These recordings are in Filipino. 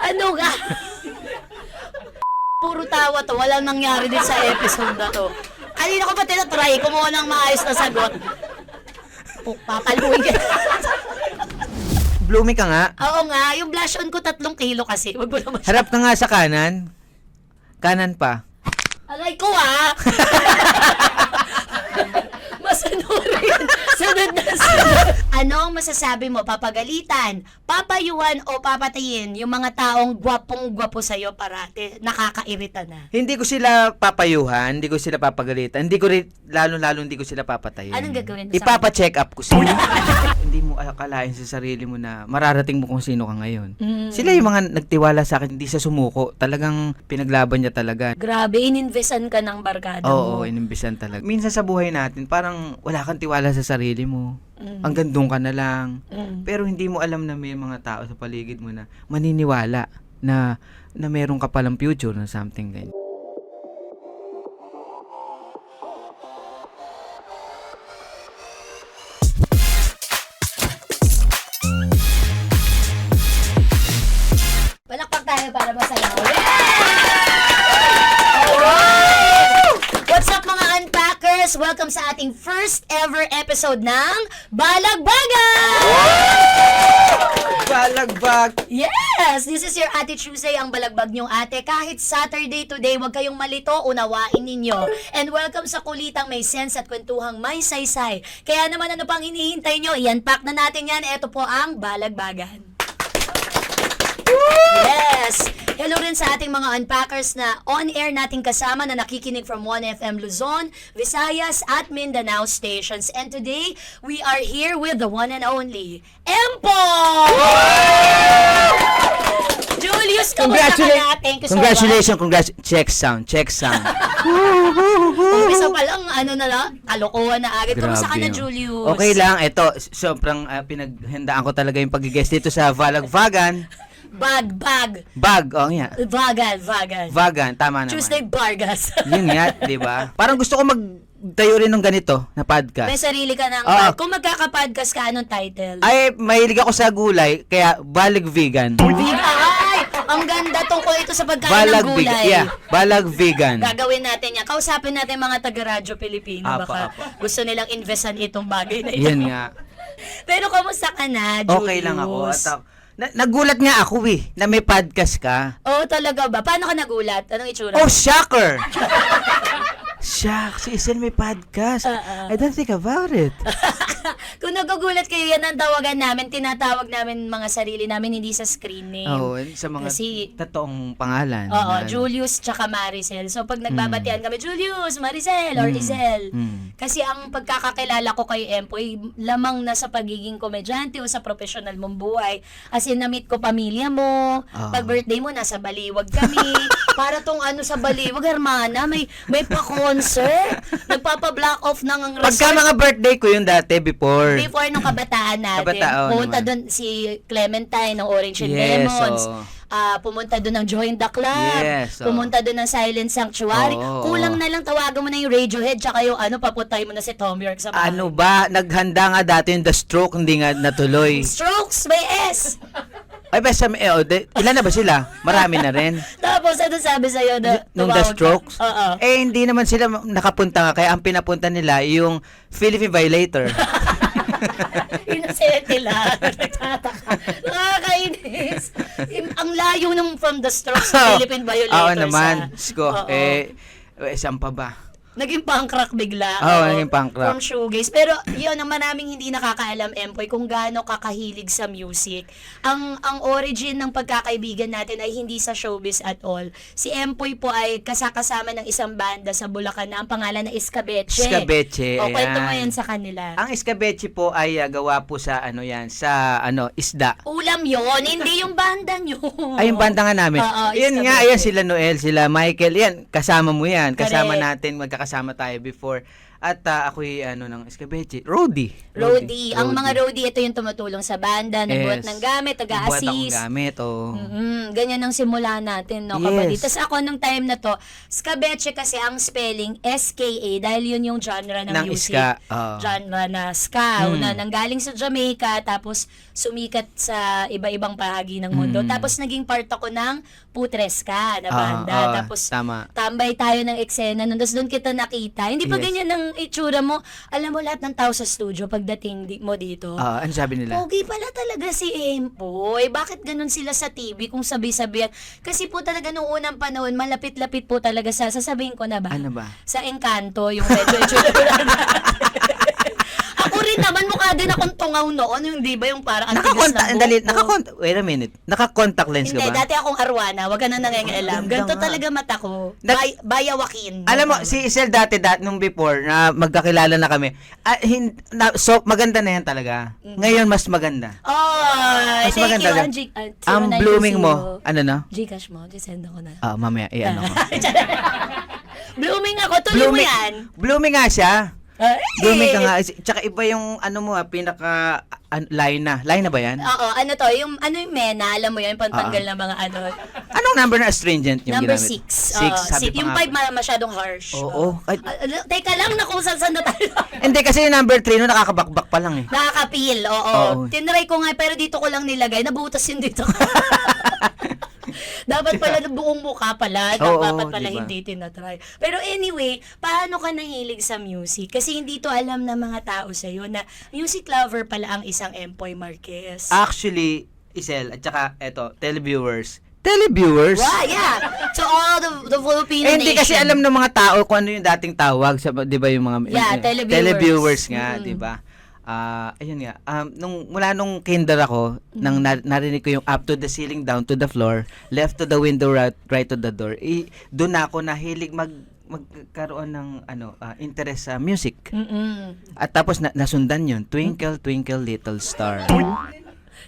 Ano ka? Puro tawa to. Walang nangyari din sa episode na to. Kanina ko pa tinatry, kumuha ng maayos na sagot. Oh, papaluin ka. Blooming ka nga. Oo nga, yung blush on ko 3 kilo kasi. Wag mo naman siya. Harap ka nga sa kanan. Kanan pa. Alay ko Masanurin. Sunod na sunod. Ano ang masasabi mo? Papagalitan, papayuan o papatayin yung mga taong gwapong-gwapo sa'yo parate? Nakakairita na. Hindi ko sila papayuhan, hindi ko sila papagalitan, hindi ko rin, lalo-lalo hindi ko sila papatayin. Anong gagawin mo sa Ipapa-check up ko sila. Hindi mo akalain sa sarili mo na mararating mo kung sino ka ngayon. Sila yung mga nagtiwala sa akin, hindi sa sumuko. Talagang pinaglaban niya talaga. Grabe, ininvesan ka ng barkada mo. Oo, inimbisan talaga. Minsan sa buhay natin, parang wala kang tiwala sa sarili mo. Hanggang doon ka na lang. Pero hindi mo alam na may mga tao sa paligid mo na maniniwala na meron ka palang future na something ganyan. Palakpak tayo para masaya. Alright! What's up mga unpackers? Welcome sa ating first ever episode ng Balagbagan! Balagbag! Yes! This is your Ate Tuesday, ang balagbag niyong ate. Kahit Saturday today, huwag kayong malito, unawain ninyo. And welcome sa kulitang may sense at kwentuhang may saysay. Kaya naman ano pang hinihintay nyo? I-unpack na natin yan. Ito po ang Balagbagan. Yes! Hello rin sa ating mga unpackers na on-air nating kasama na nakikinig from 1FM Luzon, Visayas at Mindanao stations. And today, we are here with the one and only, Empo! Julius, kamusta ka na? Thank you so much. Congratulations. Check sound. Umpisa pa lang, kalokohan na agad. Kamusta ka na, no? Julius? Okay lang. Ito, sobrang pinaghandaan ko talaga yung pag-guest dito sa Balagbagan. Bag. Nga. Vagan, tama naman. Tuesday Vargas. Yun nga, di ba? Parang gusto ko magtayo rin ng ganito na podcast. May sarili ka ng Kung magkaka-podcast ka, anong title? Ay, mahilig ako sa gulay, kaya Balag Vegan. Ay! Ang ganda tungkol ito sa pagkain ng gulay. Balag Vegan. Gagawin natin yan. Kausapin natin mga taga-radyo Pilipino. Baka gusto nilang investan itong bagay na ito. Yan nga. Pero kamusta ka na, Julius? Okay lang ako. Nagulat nga ako na may podcast ka. Oo, talaga ba? Paano ka nagulat? Anong itsura? Oh, shocker! Shucks, si Isel may podcast. I don't think about it. Kung nagugulat kayo, yan ang tawagan namin. Tinatawag namin mga sarili namin, hindi sa screen name. Oo, sa mga totoong pangalan. Oo, Julius tsaka Maricel. So, pag nagbabatian kami, Julius, Maricel, or Isel. Kasi ang pagkakakilala ko kay Empoy, lamang na sa pagiging komedyante o sa professional mong buhay. As in, na-meet ko pamilya mo. Pag birthday mo, nasa Baliwag kami. Para tong sa Baliwag, hermana, may pa-concert. Nagpapa-block off ng ang Pagka mga birthday ko yung dati, before nung kabataan natin. Pumunta doon si Clementine ng Orange and Lemons. Pumunta doon ng Join the Club. Pumunta doon ng Silent Sanctuary. Kulang na lang tawagan mo na yung Radiohead tsaka yung papuntay mo na si Tom York sa bahay. Ano ba? Naghanda nga dati yung The Stroke, hindi nga natuloy. Strokes by S! Ay, basta, ilan na ba sila? Marami na rin. Tapos, ano sabi sa'yo na nung The Strokes? Oo. Hindi naman sila nakapunta nga. Kaya ang pinapunta nila, yung Philippine Violator. Inasaya nila. Nagtataka. Nakakainis. Ang layo nung from The Strokes sa Philippine Violators. Oo naman. Saan pa ba? Naging punk rock bigla. Naging punk rock. From shoegaze. Pero yun, ang maraming hindi nakakaalam, Empoy, kung gaano kakahilig sa music. Ang origin ng pagkakaibigan natin ay hindi sa showbiz at all. Si Empoy po ay kasakasama ng isang banda sa Bulacan na ang pangalan na Escabeche. Escabeche. O, kwento mo yan sa kanila. Ang Escabeche po ay gawa po sa isda. Ulam yon, hindi yung banda nyo. Ay, yung banda nga namin. Yun nga, ayan sila Noel, sila Michael. Yan, kasama mo yan. Kasama natin, magkakasama tayo before. At ako'y ng escabeche. Roadie. Roadie. Ang mga roadie, ito yung tumutulong sa banda, nagbuhat ng gamit, Nagbuhat akong taga-assist. gamit, Ganyan ang simula natin, no, Yes. kapatid. Tapos ako, nung time na to, Skabeche kasi ang spelling, SKA, dahil yun yung genre ng Ng music. ska. Genre na ska. Una, nanggaling sa Jamaica, tapos sumikat sa iba-ibang bahagi ng mundo. Tapos naging part ako ng Putreska na banda. Tapos tama. tambay tayo ng eksena nun. Tapos doon kita nakita. Hindi pa Yes. ganyan ang itsura mo. Alam mo, lahat ng tao sa studio, pagdating mo dito, Ano sabi nila? pogi pala talaga si Empoy. Bakit ganun sila sa TV kung sabi-sabihan? Kasi po talaga nung unang panahon, malapit-lapit po talaga sasabihin ko na ba? Ano ba? Sa Encanto, yung medyo itsura natin. Ako rin naman, mukha din akong tungaw noon. Yung di ba yung parang antigas na buhok ko. Wait a minute. Naka-contact lens ka Hindi, ba? dati akong arwana. Wag ka na nangyayalam. Ganito talaga mata ko. Bayawakin. Alam mo, si Isel dati nung before, na magkakilala na kami, so maganda na yan talaga. Ngayon, mas maganda. Oh, Mas thank maganda you. ka. Ang blooming mo, Gcash mo, send ako na. Mamaya, ko. Blooming ako, tuloy mo yan. Blooming nga siya. Ay! Blooming ka nga. Tsaka iba yung pinaka line na. Line na ba yan? Oo, yung mena, alam mo yun, pantanggal ng mga ano. Anong number na astringent yung Number ginamit? 6. Sabi pa Yung nga. 5 masyadong harsh. Oo. Teka lang na kung saan na tayo. Hindi kasi yung number 3 no, nakakabakbak pa lang eh. Nakakapil, oo. Oo. Tinry ko nga, pero dito ko lang nilagay. Nabutas yun dito. Dapat pala buong mukha pala. Dapat pala diba? hindi tinatry. Pero anyway, paano ka nahilig sa music? Kasi hindi to alam ng mga tao sa'yo na music lover pala ang isang Empoy Marquez. Actually, Isel, at saka televiewers. Televiewers? Wow, yeah. To all the Filipino nation. Hindi kasi alam ng mga tao kung ano yung dating tawag sa 'di ba yung mga Yeah, televiewers. televiewers nga, 'di ba? Ayun nga. Mula nung kinder ako, nang narinig ko yung up to the ceiling, down to the floor, left to the window, right to the door. Doon ako nahilig magkaroon ng interest sa music. At tapos nasundan yun, Twinkle Twinkle Little Star.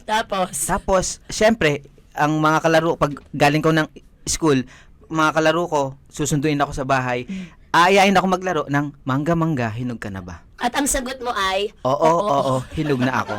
Tapos, syempre, ang mga kalaro, pag galing ko ng school, mga kalaro ko, susunduin ako sa bahay, aayain ako maglaro ng Mangga Mangga, hinog ka na ba? At ang sagot mo ay, Oo, hinog na ako.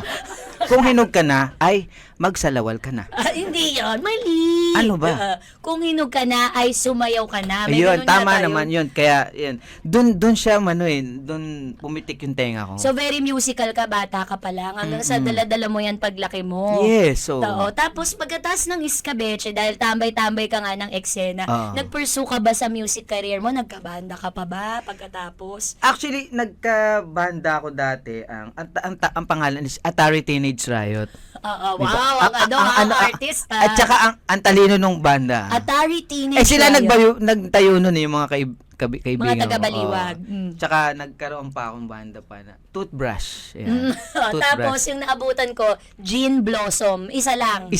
Kung hinog ka na, ay magsalawal ka na. Hindi yun, mali. Ano ba? Kung hinog ka na, ay sumayaw ka na. May Ayun, ganun tama yata yun. naman yun. Kaya, yun. Doon siya, doon pumitik yung tenga ko. So, very musical ka, bata ka pa lang. Hanggang sa dala-dala mo yan paglaki mo. Yes, so. Tapos, pagkatas ng Skabeche, dahil tambay-tambay ka nga ng eksena, nag-pursue ka ba sa music career mo? Nagkabanda ka pa ba pagkatapos? Actually, nagkabanda ako dati. Ang pangalan is Atari Teenage Riot. Wow, ang artist. At saka ang talino nung banda. Atari Teenage Sila Riot. nagtayo nun yung mga kaibigan Mga taga-baliwag. Tsaka nagkaroon pa akong banda pa na Toothbrush. Yan. Tapos yung naabutan ko, Gin Blossom. Isa lang.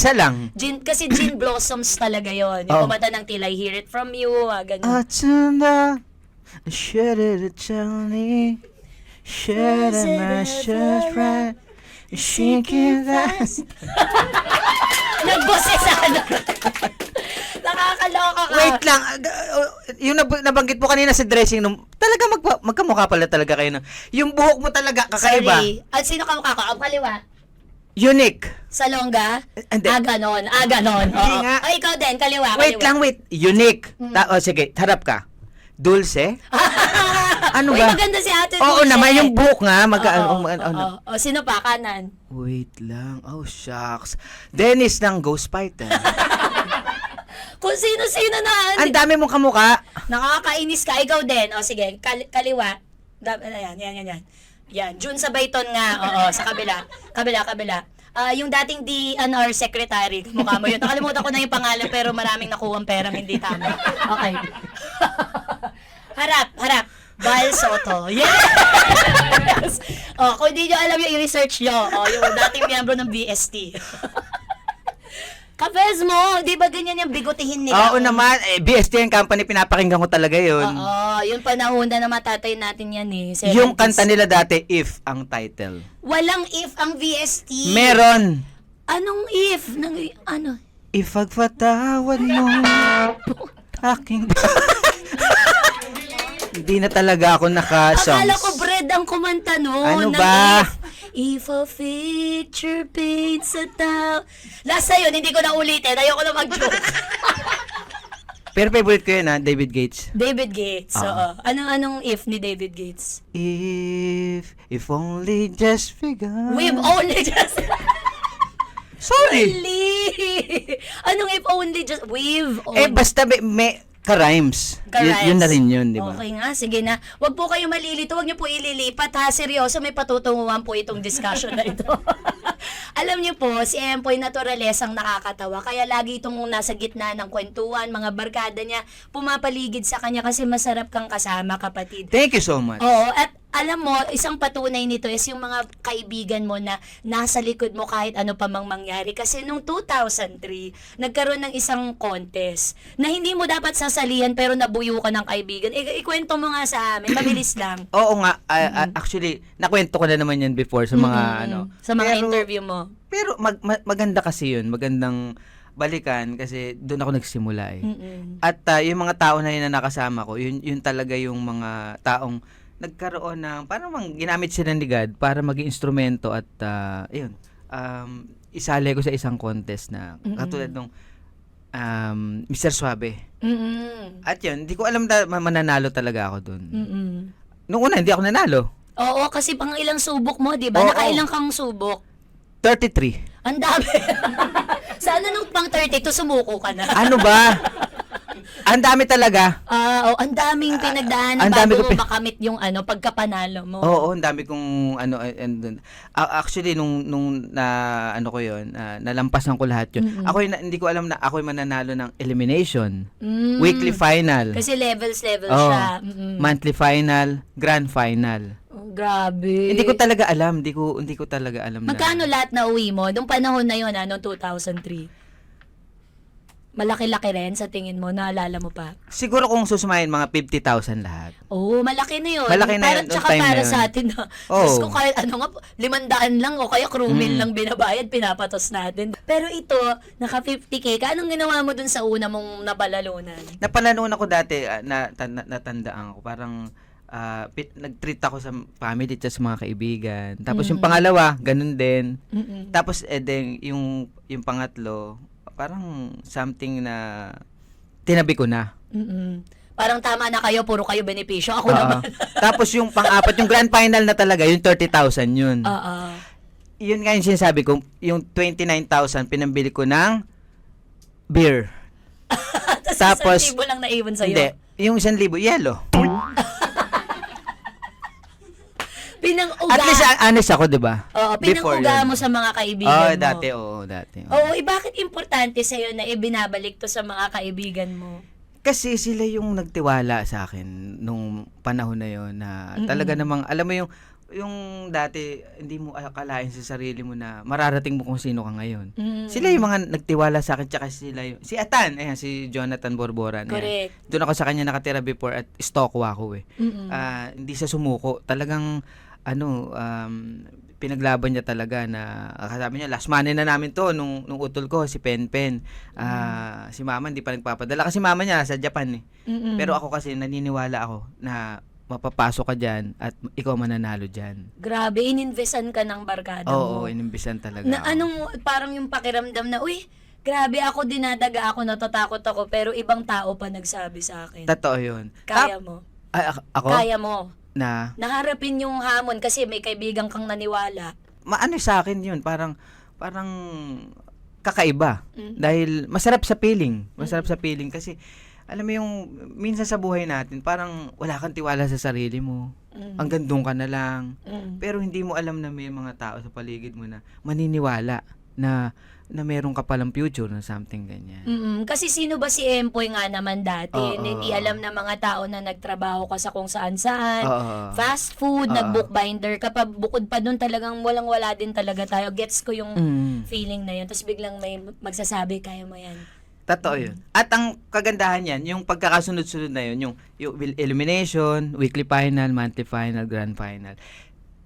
Kasi Gin Blossoms talaga yon. Yung kumanta ng Till I Hear It From You. Ganun. Atuna, should it tell me, should I just right, shaking that. Nagboses ano. Nakakaloka ka. Wait lang, yung nabanggit mo kanina sa dressing room, talaga magkamukha pala talaga kayo. Yung buhok mo talaga kakaiba. Sorry. At sino kamukha ko? Ang kaliwa. Unique. Salonga? Hindi. Ganon. Hindi Oo. nga. Ay, ikaw din. Kaliwa. Wait. Unique. Sige, harap ka. Dulce? Ano Uy, ba? maganda si Ate Oo Dulce. naman, yung buhok nga. Sino pa? Kanan. Wait lang. Oh, shucks. Dennis ng Ghost Fighter. Kung sino-sino na. Ang dami mong kamukha. Nakakainis ka. Ikaw din. O sige, kaliwa. Yan. Yan. June sa Bayton nga. Oo, sa kabila. Kabila. Yung dating DNR secretary, mukha mo yun. Nakalimutan ko na yung pangalan pero maraming nakuha perang hindi tama. Okay. Harap. Val Soto. Yes! Kung hindi nyo alam yung i-research nyo, yung dating miyembro ng BST. Kapes mo, di ba ganyan yung bigutihin nila? Oo naman, BST yung company, pinapakinggan ko talaga yun. Oo, yung panahon na matatay natin yan eh. 70s. Yung kanta nila dati, If, ang title. Walang if ang VST. Meron. Anong if? Ano? Ipagpatawad mo aking Hindi na talaga ako naka-songs. Akala ko bread ang kumanta noon. Ano ng ba? If a picture paints a town. Last na yun, hindi ko na ulitin. Ayoko na mag-joke. Pero favorite ko yun, David Gates. David Gates, oo. Anong if ni David Gates? If only just begun. We've only just... Sorry. Really? Anong if only just... We've only... Basta may ka-rhymes. Yun na rin yun, di ba? Okay nga, sige na. Huwag po kayo malilito, huwag niyo po ililipat ha. Seryoso, may patutunguhan po itong discussion na ito. Alam niyo po, si Empoy naturalesang nakakatawa. Kaya lagi itong nasa gitna ng kwentuhan, mga barkada niya, pumapaligid sa kanya kasi masarap kang kasama, kapatid. Thank you so much. Oo, at alam mo, isang patunay nito is yung mga kaibigan mo na nasa likod mo kahit ano pa mang mangyari. Kasi nung 2003, nagkaroon ng isang contest na hindi mo dapat sasalihan pero nabuyo ka ng kaibigan. Ikwento mo nga sa amin, mabilis lang. Oo nga, actually, nakwento ko na naman yan before sa mga Sa mga pero- interview mo. Pero maganda kasi yun, magandang balikan kasi doon ako nagsimula eh. At yung mga tao na yun na nakasama ko, yun talaga yung mga taong nagkaroon ng, parang ginamit sila ni God para maging instrumento at isali ko sa isang contest na katulad nung Mr. Suave. At yun, hindi ko alam na mananalo talaga ako doon. Nung una, hindi ako nanalo. Oo, kasi pang ilang subok mo, di ba? Oo. Nakailang kang subok. 33. Ang dami. Sana nung pang 32, sumuko ka na. Ano ba? Ang dami talaga. Ang daming pinagdaanan ang dami bago ko mo makamit yung pagkapanalo mo. Oo, ang dami kong actually nung na ko 'yon, nalampasan ko lahat 'yon. Ako hindi ko alam na ako mananalo ng elimination, weekly final. Kasi levels Oo, siya. monthly final, grand final. Oh, grabe. Hindi ko talaga alam, hindi ko talaga alam Magkano na. lahat na uwi mo? Nung panahon na yun, noong 2003? Malaki-laki rin sa tingin mo, naalala mo pa? Siguro kung susumahin mga 50,000 lahat. Oo, malaki na yun. Malaki na Parang yun, tsaka time na para yun. sa atin na, Oo. Diyos ko kahit ano nga, 500 lang o kaya crewmeal lang binabayad, pinapatos natin. Pero ito, naka 50K ka, anong ginawa mo dun sa una mong napalalunan? Napalanuan ako dati, natandaan ko, parang nag-treat ako sa family at sa mga kaibigan. Tapos yung pangalawa, ganun din. Tapos yung pangatlo, parang something na tinabi ko na. Parang tama na kayo, puro kayo benepisyo. Ako Oo. naman. Tapos yung pang-apat, yung grand final na talaga, yung 30,000 yun. Oo. Yun nga yung sinasabi ko, yung 29,000 pinambili ko ng beer. Tapos, 1,000 lang naiwan sa'yo. Hindi, yung 1,000 yellow. Pinang-uga. At least honest ako, 'di ba? Oo, Before pinang-uga yun. mo sa mga kaibigan mo. Dati. Oo, bakit importante sa'yo na ibinabalik to sa mga kaibigan mo? Kasi sila yung nagtiwala sa akin nung panahon na yon na talaga namang, alam mo yung dati, hindi mo akalain sa sarili mo na mararating mo kung sino ka ngayon. Sila yung mga nagtiwala sa akin, tsaka sila yung, si Atan, si Jonathan Borboran. Correct. Doon ako sa kanya nakatira before at stalko ako eh. Hindi siya sumuko. Talagang, pinaglaban niya talaga na sabi niya last money na namin to nung utol ko si Penpen. Si mama hindi pa nagpapadala kasi mama niya sa Japan eh. Pero ako kasi naniniwala ako na mapapasok ka diyan at ikaw mananalo diyan. Grabe, ininvestan ka ng barkada mo. Oo, inimbisan talaga. Na ako. anong parang yung pakiramdam na, uy, grabe ako, dinadaga ako, natatakot ako, pero ibang tao pa nagsabi sa akin. Totoo 'yun. Kaya mo. Ako Kaya mo. na Naharapin yung hamon kasi may kaibigan kang naniwala. maano sa akin 'yun, parang kakaiba. Dahil masarap sa feeling. Masarap sa feeling kasi alam mo yung minsan sa buhay natin parang wala kang tiwala sa sarili mo. Ang gandong ka na lang. Pero hindi mo alam na may mga tao sa paligid mo na maniniwala na meron ka palang future na something ganyan. Kasi sino ba si Empoy nga naman dati? Oo. Hindi alam ng mga tao na nagtrabaho ka sa kung saan-saan. Oo. Fast food, Oo. nag-bookbinder ka pa. Bukod pa dun talagang walang-wala din talaga tayo. Gets ko yung feeling na yun. Tapos biglang may magsasabi, kaya mo yan. Totoo 'yun. At ang kagandahan niyan, yung pagkakasunod-sunod na 'yun, yung elimination, weekly final, monthly final, grand final.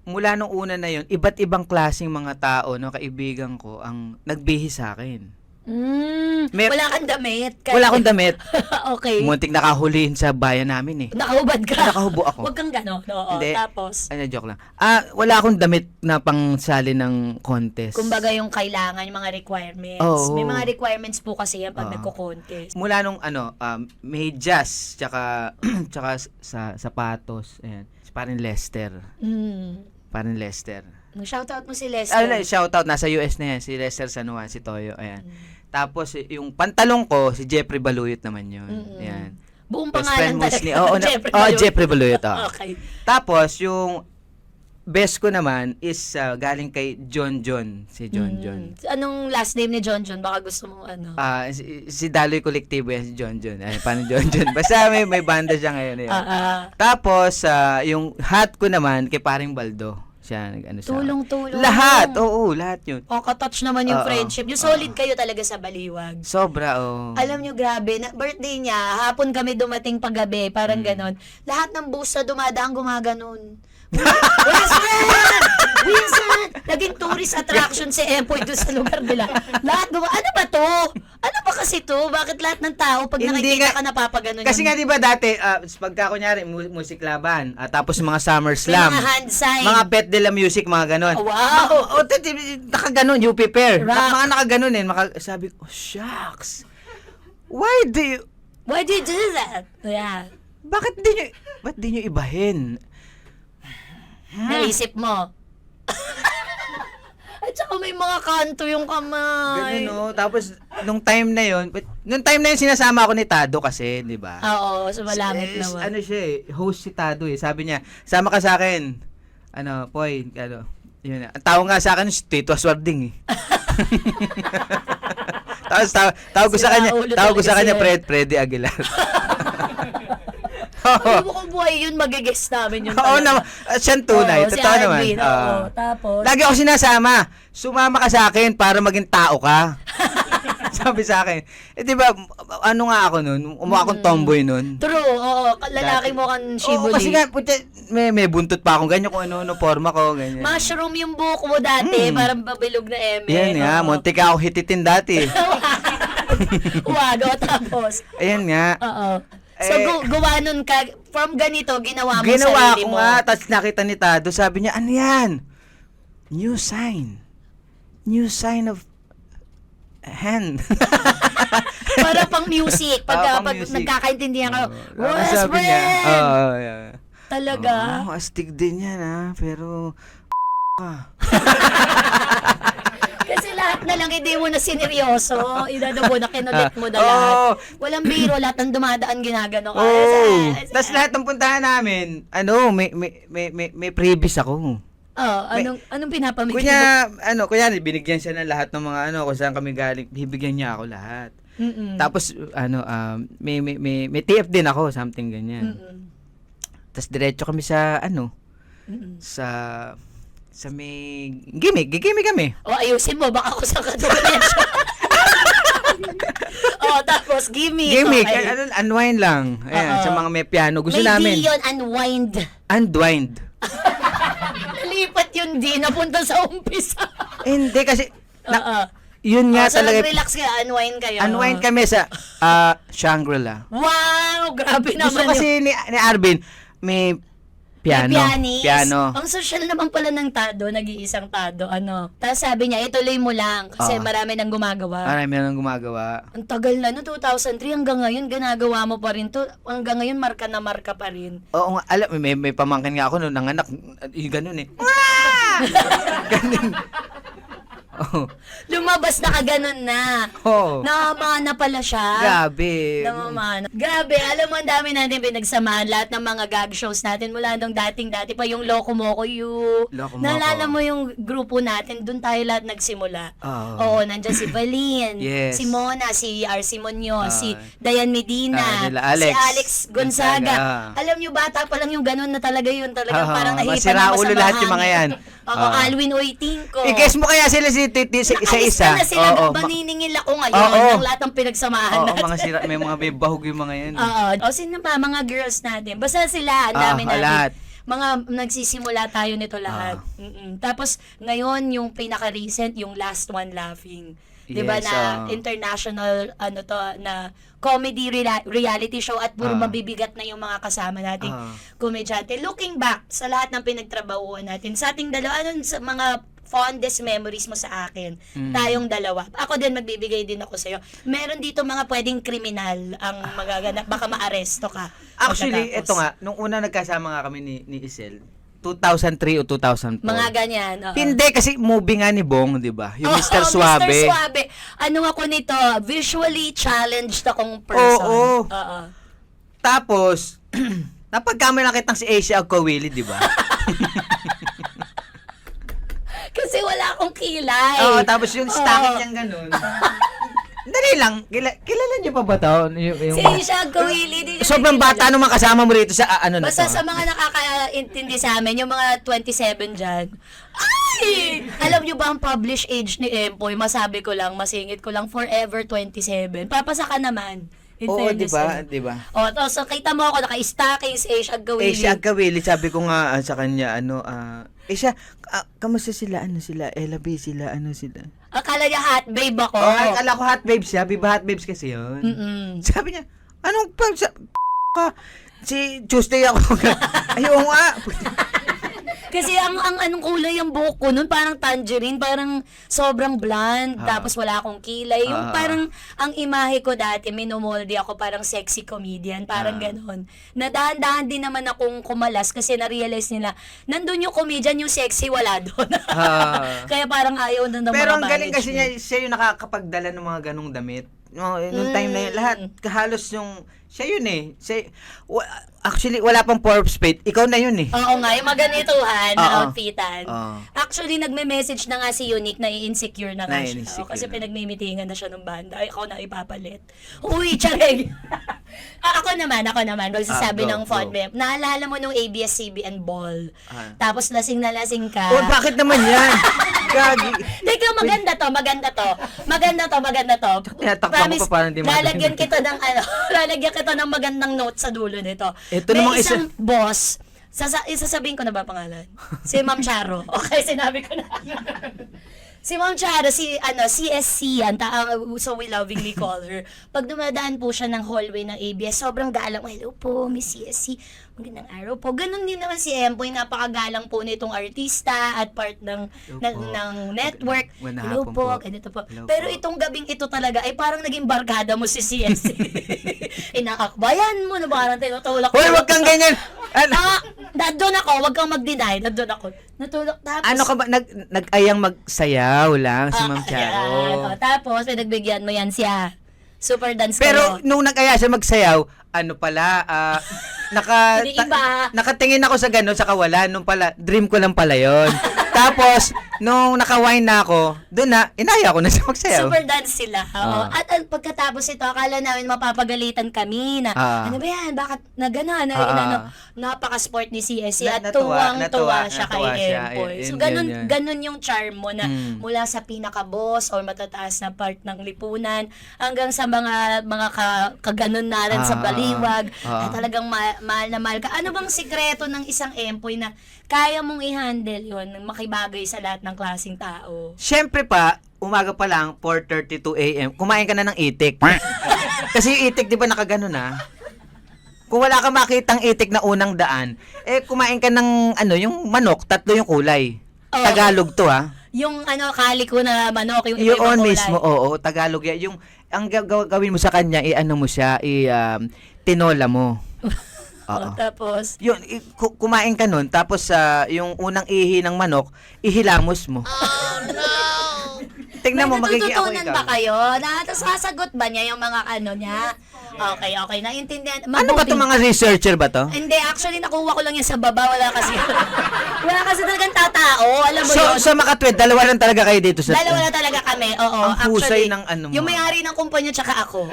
Mula nung una na 'yon, iba't ibang klaseng mga tao, no, kaibigan ko ang nagbihis sa akin. Wala kang damit. Wala akong damit. Okay. Muntik nakahulihin sa bayan namin eh. Nakahubad ka. Nakahubo ako. Huwag kang gano'n. Oo, Hindi. tapos, Joke lang. Wala akong damit na pangsali ng contest. kumbaga yung kailangan, yung mga requirements. Oo. May mga requirements po kasi yan pag Oo. nagko-contest. Mula nung medyas, tsaka sa sapatos, ayan. Parang Lester. Parang Lester. Shoutout mo si Lester. Shoutout, nasa US na yan, si Lester San Juan, si Toyo, ayan. Tapos, yung pantalong ko, si Jeffrey Baluyot naman yun. Ayan. Buong Best pangalan friend mostly. talaga. Jeffrey Baluyot. Okay. Tapos, yung best ko naman is galing kay John. Si John. Anong last name ni John? Baka gusto mo ano. Si Daloy Kolektibo yan, si John. Ay, paano John? Basta may banda siya ngayon. Tapos, yung hat ko naman kay paring Baldo. Siya nag-ano sa... Tulong-tulong. Lahat, lahat yun. Kakatouch naman yung Oo. friendship. Yung solid kayo talaga sa Baliwag. Sobra, Alam nyo, grabe, birthday niya, hapon kami dumating paggabi, parang ganon. Lahat ng bus na dumadaan gumaganon. Wilson! Naging tourist attraction si Empoy doon sa lugar nila. Lahat ano ba to? Ano ba kasi to? Bakit lahat ng tao pag Hindi nakikita nga- ka napapaganon Kasi yung- nga, di ba dati, pagka kunyari, musik laban, tapos mga Summer may Slam, mga hand sign. mga Pet de la Music, mga ganon. Wow! Nakaganon, UP Pair. Rock. Mga nakaganon sabi ko, shucks. Why do you, Why do you do that? Yeah. ba't di nyo ibahin? Naisip mo. At saka may mga kanto yung kamay. Ganun, no? Tapos, nung time na yun sinasama ako ni Tado kasi, di ba? Oo, so malamit naman. Ano siya host si Tado Sabi niya, sama ka sa akin. Poy, yun. Ang tawag nga sa akin, Tito Aswarding Tapos, tawag ko sa kanya, Sira ulo Fred, talaga Freddy Aguilar. Alam mo kung buhay yun, magigest namin yung Oo naman, siyang tunay. Oo, si Totoo naman. Arvin, oo. Tapos, Lagi ako sinasama. Sumama ka sa akin para maging tao ka. Sabi sa akin. Di ba, ano nga ako nun? Akong tomboy nun. true, oo. Lalaki mo kang shibuli. Oo, kasi nga, may buntot pa akong ganyan kung ano forma ko, ganyan. Mushroom yung buhok mo dati, parang babilog na eme. Yan nga, Oo. muntik ako hititin dati. Wago, tapos. Ayan nga. Oo. So, gawa nun ka, from ganito, ginawa mo Ginawa sarili ko mo. nga, tapos nakita ni Tado, sabi niya, ano yan? New sign. New sign of hand. Para pang music. Pag Pang music. nagkakaintindihan ka, Tapos sabi niya, yeah. Talaga. Astig din yan pero Kasi lahat na lang hindi mo na sineryoso. Inano mo na, kinulit mo na lahat. Walang biro, lahat ng dumadaan ginagano ka. Tapos lahat ng puntahan namin, may previous ako. Anong pinapamigay mo? Kunya, binigyan siya ng lahat ng mga kung saan kami galing, bibigyan niya ako lahat. Tapos, may TF din ako, something ganyan. Tapos, diretso kami sa, sa may gimmick kami. Ayusin mo, baka ako sa kadurensya. Tapos, gimmick. Okay. Unwind lang. Ayan, sa mga may piano. Gusto may namin. May D yun, unwind. Unwind. Nalipat yun di, napunta sa umpisa. Hindi, kasi, yun nga so talaga. relax kayo, unwind kayo. Unwind kami sa Shangri-La. Wow, grabe naman Gusto kasi ni Arvin, may piano. Pianist. Piano. Ang social naman pala ng Tado, nag-iisang Tado, Tapos sabi niya, ituloy mo lang kasi marami nang gumagawa. Marami nang gumagawa. Ang tagal na, 2003 hanggang ngayon, ginagawa mo pa rin to. Hanggang ngayon, marka na marka pa rin. Oo nga, alam, may pamangkin nga ako nung nanganak, yung ganun ganun. Oh. Lumabas na kaganon na. Namamana pala siya. Grabe. Namamana. Grabe, alam mo, ang dami natin pinagsamahan. Lahat ng mga gag shows natin mula nung dati pa yung Loco Moco You. Naalala mo yung grupo natin, dun tayo lahat nagsimula. Oo, nandiyan si Valin, Yes. si Mona, si R.C. Munoz, si Dayan Medina, si Alex Gonzaga. Alam nyo, bata pa lang yung ganun na talaga yun. Talagang parang nahipan masira ulo lahat yung mga yan. Alwin Oitinko. I-guess mo kaya sila sa isa. Na sila, nagbaniningil ako ngayon ng lahat ng pinagsamahan natin. Mga sira, may bahog yung mga yan. Sino pa, mga girls natin. Basta sila, ang dami natin. Lahat. Mga nagsisimula tayo nito lahat. Tapos, ngayon, yung pinaka-recent, yung Last One Laughing. 'Di ba Yes, na international na comedy reality show at puro mabibigat na yung mga kasama nating komedyante. Looking back sa lahat ng pinagtrabahuan natin, sa ating dalawa, sa mga fondest memories mo sa akin, tayong dalawa. Ako din, magbibigay din ako sa'yo. Meron dito mga pwedeng kriminal ang magaganap, baka maaresto ka. Actually, pagkatapos. ito nga, nung una nagkasama nga kami ni Isel, 2003 o 2004. Mga ganyan. Oo. Hindi, kasi movie nga ni Bong, di ba? Yung Oo, Mr. Suabe. Mr. Suabe. Ano ako nito, visually challenged akong person. Oo. Tapos, napagkamala kitang si Asia Agkawili, di ba? Kasi wala akong kilay. Oo, tapos yung stocking niyang ganun. Dali lang, kilala niyo pa ba to? Si Asia Agkawili. Di Sobrang bata nung makasama mo rito sa ano na Basta to. sa mga nakakaintindi sa amin, yung mga 27 dyan, ay! Alam nyo ba ang published age ni Empoy? Masabi ko lang, masingit ko lang, forever 27. Papasa ka naman. In Oo, di fairness, ba? Di ba? O, so kita mo ako, naka-stocking si Asia Agkawili. Asia Agkawili, sabi ko nga sa kanya, Asia, kamusta sila? Ano sila? Ella B sila? Ano sila? Akala niya hot babe ako. Oh, akala ko hot babes siya. Viva hot babes kasi yun. Sabi niya, anong ka? Si Tuesday ako. Ayaw nga. Kasi anong kulay ang buhok ko nun, parang tangerine, parang sobrang blonde, tapos wala akong kilay. Yung parang ang imahe ko dati, minomolde ako parang sexy comedian, parang ganon. Nadahan-dahan din naman akong kumalas kasi na-realize nila, nandun yung comedian, yung sexy, wala doon. Kaya parang ayaw na ng Pero mga ang galing kasi niya, management. siya yung nakakapagdala ng mga ganong damit. No, nung time na yun, lahat, halos yung, siya yun eh. Actually, wala pang Forbes page. Ikaw na yun eh. Oo nga, yung maganituhan na Oo. outfitan. Oo. Actually, nagme-message na nga si Unique na i-insecure na nga siya. Na-insecure Oo, kasi na. pinagmimitingan na siya ng banda. Ay, ako na ipapalit. Uy, chareg! Ako naman, magsasabi Go, ng fond go. mem. Naalala mo nung ABS-CBN ball. Ah. Tapos lasing na lasing ka. Oh, bakit naman yan? Gagi. Teka, maganda to. Tinatakpan ko pa, parang di lalagyan kita ng lalagyan kita ng magandang note sa dulo nito. Ito May namang isang boss, isasabihin ko na ba pangalan? Si Ma'am Charo. Okay, sinabi ko na. Si Ma'am Charo, CSC, so we lovingly call her. Pag dumadaan po siya ng hallway ng ABS, sobrang galang, hello po, Miss CSC, magandang araw po. Ganon din naman si Empoy, napakagalang po nitong artista at part ng network. Hello po, ganito po. Hello Pero po. itong gabing ito talaga, ay parang naging barkada mo si CSC. Inaakbayan mo na parang tinutulak Hoy, wag kang ganyan. Nandun ako, wag kang mag-deny, nandun ako. Natulak tapos. Ano ka ba? Nag-ayang magsayaw lang si Ma'am Charo. Ayan, tapos, pinagbigyan mo yan siya. Super dance Pero kayo. nung nag-aya siya magsayaw, ano pala, Iniiba. nakatingin ako sa gano'n, sa kawalan. Nung pala, dream ko lang pala yon. Tapos, nung naka-wine na ako, doon na, inaya ko na siya magsayaw. Super dance sila. Oo. At pagkatapos ito, akala namin mapapagalitan kami na, ano ba yan, bakit na gano'n? Napaka-sport ni CSC at tuwang-tuwa siya kay Empoy. So, ganun yung charm mo na mula sa pinaka-boss or matataas na part ng lipunan hanggang sa mga kaganon na rin sa baliwag na talagang mahal na mahal ka. Ano bang sikreto ng isang Empoy na kaya mong i-handle yun, makibagay sa lahat ng klaseng tao? Siyempre pa, umaga pa lang, 4:32 a.m., kumain ka na ng itik. Kasi yung itik, di ba nakagano na? Kung wala ka makitang itik na unang daan, kumain ka ng, yung manok, 3 yung kulay. Oo. Tagalog to, ha? Yung kaliko na manok, yung Yun iba-ibang kulay. mismo, oo, Tagalog yan. Yung, ang gawin mo sa kanya, mo siya, tinola mo. Oo. Tapos, Yun, kumain ka nun, tapos yung unang ihi ng manok, ihilamos mo. Oh, no! Tingnan mo, magiging ako natututunan ikaw. ba kayo? Sasagot ba niya yung mga niya? Okay, naiintindihan. Ano ba itong mga researcher ba to? Hindi, actually, nakuha ko lang yan sa baba. Wala kasi talagang tatao. Alam mo yun? So makatwid, dalawa lang talaga kayo dito sa... Dalawa na talaga kami. Oo, Ang husay actually, ng ano mo. yung may-ari ng kumpanya tsaka ako.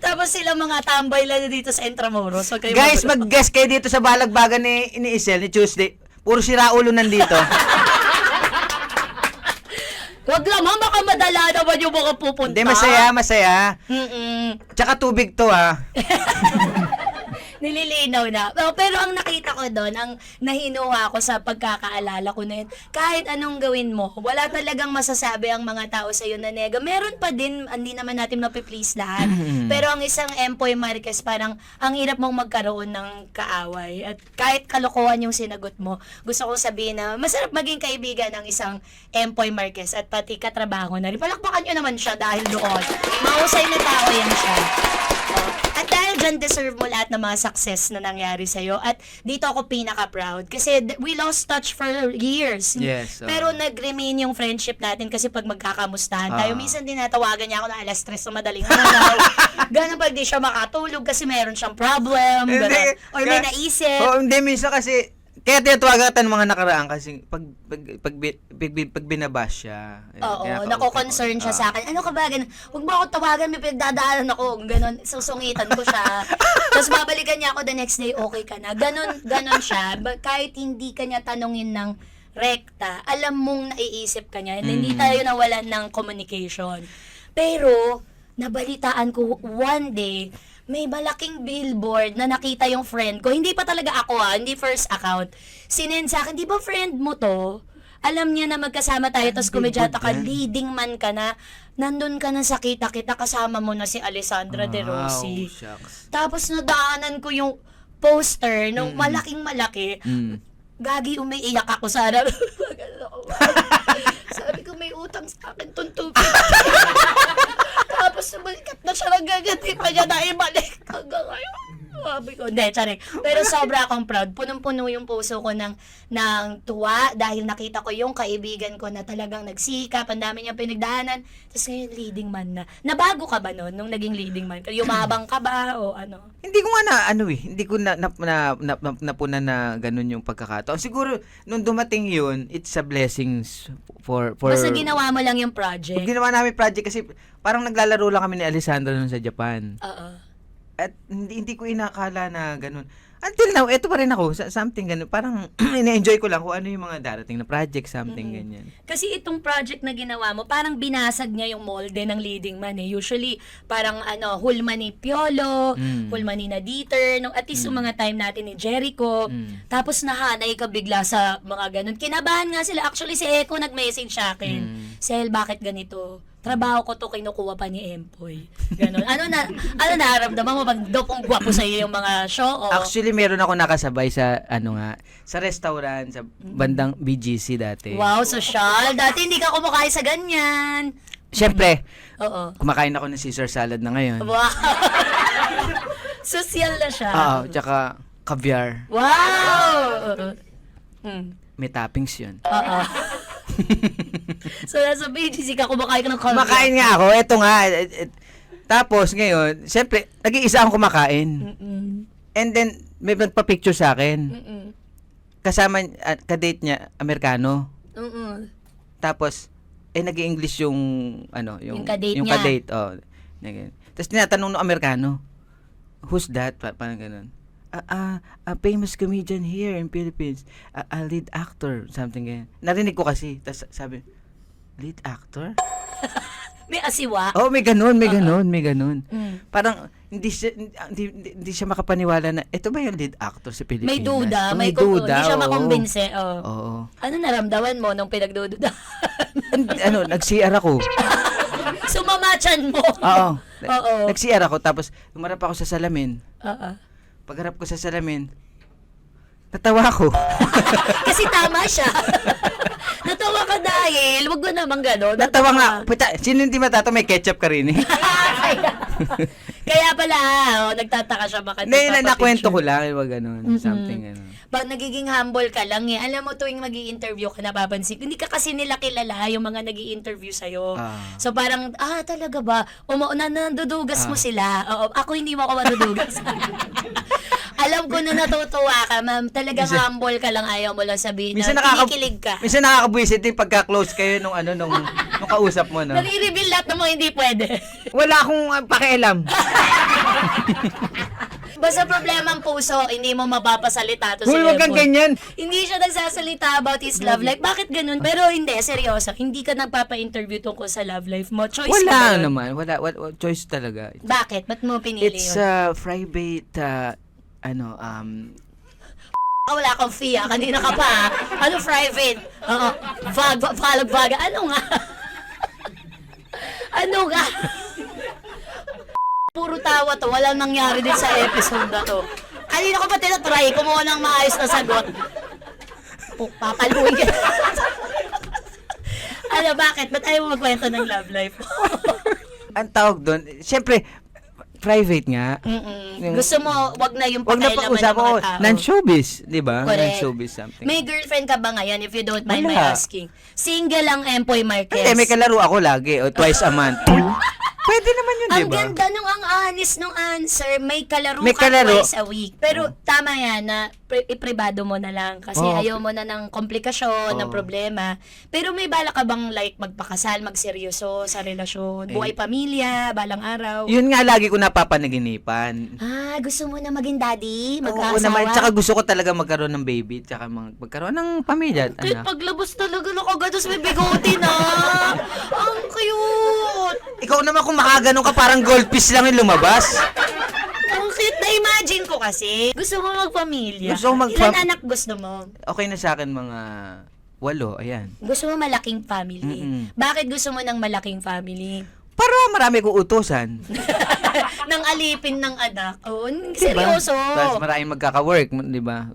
Tapos sila mga tambay lang dito sa Intramuros. So, Guys, mag-guess kayo dito sa balagbagan ni Isel, ni Tuesday. Puro siraulo nandito. Wag naman, baka madala naman yung mga pupunta. Hindi, masaya. Mm-mm. Tsaka tubig to, ha. Nililinaw na. Oh, pero ang nakita ko doon, ang nahinuha ko sa pagkakaalala ko na yun, kahit anong gawin mo, wala talagang masasabi ang mga tao sa iyo na nega. Meron pa din, hindi naman natin mapiplease lahat. Pero ang isang Empoy Marquez, parang ang hirap mong magkaroon ng kaaway. At kahit kalokohan yung sinagot mo, gusto kong sabihin na masarap maging kaibigan ng isang Empoy Marquez at pati katrabaho na rin. Palakpakan nyo naman siya dahil doon. Mahusay na tao yan siya. Oh. At dahil dyan, deserve mo lahat ng mga success na nangyari sa'yo. At dito ako pinaka-proud. Kasi we lost touch for years. Yes. Pero nag-remain yung friendship natin kasi pag magkakamustahan tayo, minsan tinatawagan niya ako na alas 3 na madaling araw. Ganun pag di siya makatulog kasi meron siyang problem. Ganun. Or may naisip. Hindi, minsan kasi, kaya tinatawagan kita ng mga nakaraan kasi pag binabash siya. Oo, nako-concern siya sa akin. Ano ka ba? Ganun. Huwag mo ako tawagan, may pinagdadaanan ako. Ganun, susungitan ko siya. Tapos babalikan niya ako the next day, okay ka na. Ganun siya. Kahit hindi ka niya tanungin ng rekta, alam mong naiisip ka niya. Hindi tayo nawalan ng communication. Pero, nabalitaan ko one day, may malaking billboard na nakita yung friend ko. Hindi pa talaga ako hindi first account. Sinend sa akin, di ba friend mo to? Alam niya na magkasama tayo, tapos kumedyata ka, leading man ka na, nandun ka na sa kita-kita, kasama mo na si Alessandra De Rossi. Shucks. Tapos nadaanan ko yung poster ng malaking-malaki. Gagi, umiiyak ako sa harap. Sabi ko, may utang sa akin, tuntupin. Tapos sumalikat na siya, nagagati pa niya na ibalik. Hanggang ngayon. Sabi ko, hindi, charing. Pero sobra akong proud. Punong-puno yung puso ko ng tuwa dahil nakita ko yung kaibigan ko na talagang nagsikap, ang dami niyang pinagdaanan. Tapos ngayon, leading man na. Nabago ka ba nun nung naging leading man? Yumabang ka ba o ano? Hindi ko nga hindi ko napuna na ganun yung pagkakataon. Siguro, nung dumating yun, it's a blessings for Basta ginawa mo lang yung project. Pag ginawa namin project kasi parang naglalaro lang kami ni Alessandra nun sa Japan. Oo. At hindi ko inakala na ganun. Until now, eto pa rin ako, something ganun. Parang ina-enjoy ko lang kung ano yung mga darating na project, something ganyan. Kasi itong project na ginawa mo, parang binasag niya yung molde ng leading man eh. Usually, parang Hulma ni Piolo, Hulma ni Naditer, nung at least yung mga time natin ni Jericho. Tapos nahanay ka bigla sa mga ganun. Kinabahan nga sila. Actually, si Eko nag-message sa akin. Sel, bakit ganito? Trabaho ko to, kinukuha pa ni Empoy. Ganon. Ano nararamdaman mo pag dopong gwapo sa iyo yung mga show? O? Actually, meron ako nakasabay sa sa restaurant sa bandang BGC dati. Wow, social. Dati hindi ka kumakain sa ganyan. Siyempre, Oo. kumakain ako ng Caesar salad na ngayon. Wow. Social na siya. Oo, tsaka caviar. Wow. May toppings yun. Oo. So, nasa BGC ka, kumakain ka ng caviar. Kumakain nga ako, eto nga. Tapos ngayon, siyempre, nag-iisa akong kumakain. And then, may nagpa-picture sa akin. Kasama, kadate niya, Amerikano. Tapos, nag-i-English yung, Yung kadate yung niya. kadate. Oh. Tapos tinatanong ng Amerikano, who's that? Parang ganun. A famous comedian here in Philippines. A lead actor, something ganyan. Narinig ko kasi. Tapos sabi, lead actor? May asiwa. Oh, may ganun. Parang hindi siya makapaniwala na ito ba yung lead actor sa Pilipinas? May duda, may duda. Hindi siya Oo. makumbinse. Oo. Ano naramdaman mo nung pinagdududa? Nag-CR ako. Sumamachan mo. Oo. Oo. Nag-CR ako tapos humarap ako sa salamin. Oo. Pagharap ko sa salamin, natawa ako. Kasi tama siya. Natawa ka dahil, wag mo naman gano'n. Natawa nga. Puta, sino hindi matatawa? May ketchup ka rin eh. Kaya pala, nagtataka siya bakit Hindi, nakwento ko lang. Wag ganun. Something ganun. Pag nagiging humble ka lang eh. Alam mo tuwing mag-i-interview ka, napapansin. Hindi ka kasi nila kilala yung mga nag-i-interview sa'yo. So parang, talaga ba? Nandudugas mo sila. Oo, ako hindi mo ako madudugas. Alam ko na natutuwa ka, ma'am. Talagang humble ka lang, ayaw mo lang sabihin na kinikilig ka. Minsan nakakabwisit din pagka-close kayo nung kausap mo, no? Nare-reveal lahat ng mga hindi pwede. Wala akong pakialam. Basta problema ang puso, hindi mo mapapasalita to si Huwag kang Lemon. ganyan. Hindi siya nagsasalita about his love life. Bakit ganun? Pero hindi, seryoso. Hindi ka nagpapa-interview tungkol sa love life mo. Choice mo Wala ba yun? naman. Wala choice talaga. Bakit? Ba't mo pinili It's yun? private Wala kang fee, kanina ka pa, ano, private, oo, vag, ano nga, ano nga, puro tawa to, walang nangyari din sa episode na to, kanina ko pa tinatry, kumuha ng maayos na sagot, papaluin ka. Ano, bakit? Ba't ayaw mo magkwento ng love life? Ang tawag doon, syempre, private nga. Gusto mo, wag na yung Wag na pakialaman ng pag-usap mga ko, tao. non-showbiz, di ba? Correct. Non-showbiz something. May girlfriend ka ba ngayon, if you don't mind my Wala. asking? Single ang Empoy Marquez. May kalaro ako lagi, o twice a month. Pwede naman yun, di Ang ba? ganda nung ang honest nung answer, may kalaro May ka kalaro. twice a week. Pero tama yan na ipribado mo na lang kasi Oo. ayaw mo na ng komplikasyon, ng problema. Pero may bala ka bang like magpakasal, magseryoso sa relasyon, buhay pamilya, balang araw? Yun nga lagi ko napapanaginipan. Gusto mo na maging daddy, Oo mag-aasawa? naman, tsaka gusto ko talaga magkaroon ng baby, tsaka magkaroon ng pamilya at Kahit anak. paglabas talaga nakagados may bigote na. Ang cute. Ikaw naman kung makaganon ka, parang goldfish lang yung lumabas. Ang cute na imagine ko kasi. Gusto mo magpamilya. Gusto ko Ilan anak gusto mo? Okay na sa akin mga 8, ayan. Gusto mo malaking family. Bakit gusto mo ng malaking family? Para marami kong utusan. Nang alipin ng anak. Oo, Diba? seryoso. Tapos maraming magkaka-work, di ba?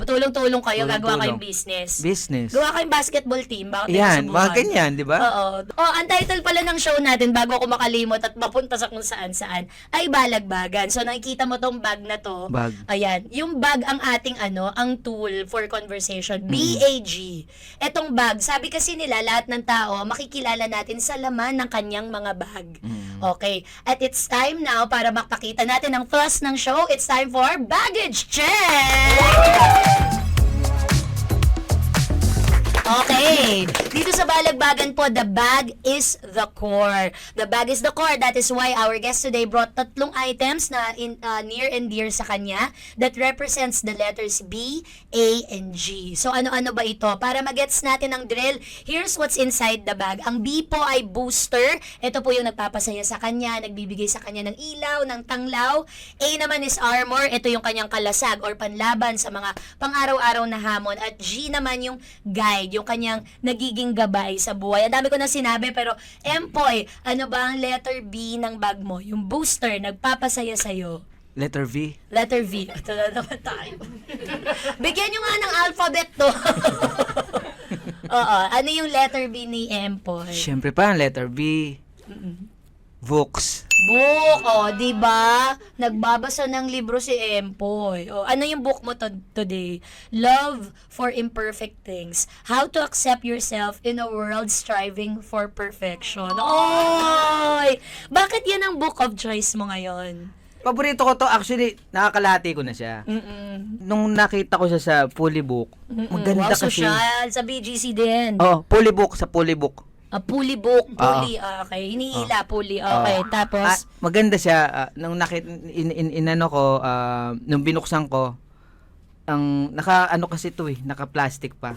Tulong-tulong kayo, gagawa Tulong-tulong. kayong business. Business. Gawa kayong basketball team. Bakit Yan, subukan? mga ganyan, di ba? Oo. Ang title pala ng show natin, bago ako makalimot at mapunta sa kung saan-saan, ay Balagbagan. So, nakikita mo tong bag na to. Bag. Ayan. Yung bag ang ating ang tool for conversation. BAG. Etong bag, sabi kasi nila, lahat ng tao, makikilala natin sa laman ng kanyang mga bag. Okay. At it's time now para makapakita natin ang thrust ng show. It's time for Baggage Check! Okay. Dito sa Balagbagan po, the bag is the core. The bag is the core. That is why our guest today brought 3 items na near and dear sa kanya that represents the letters B, A, and G. So, ano-ano ba ito? Para magets natin ang drill, here's what's inside the bag. Ang B po ay booster. Ito po yung nagpapasaya sa kanya, nagbibigay sa kanya ng ilaw, ng tanglaw. A naman is armor. Ito yung kanyang kalasag or panlaban sa mga pang-araw-araw na hamon. At G naman yung guide, yung kanyang nagiging gabay sa buhay. Ang dami ko na sinabi, pero Empoy, ano ba ang letter B ng bag mo? Yung booster, nagpapasaya sa'yo. Letter V. Letter V. Ito na naman tayo. Bigyan nyo nga ng alphabet to. Oo. Ano yung letter B ni Empoy? Siyempre pa, letter V. Vooks. Book, di ba? Nagbabasa ng libro si Empoy. Ano yung book mo today? Love for Imperfect Things. How to Accept Yourself in a World Striving for Perfection. Oy! Bakit yan ang book of choice mo ngayon? Paborito ko to, actually, nakakalahati ko na siya. Nung nakita ko siya sa Fully Book, maganda Wow, kasi. social. Sa BGC din. Fully Book, sa Fully Book. Puli book. Puli. Okay. Hinihila. Puli. Okay. Tapos? Maganda siya. Nung inano ko, nung binuksan ko, ano kasi ito naka-plastic pa.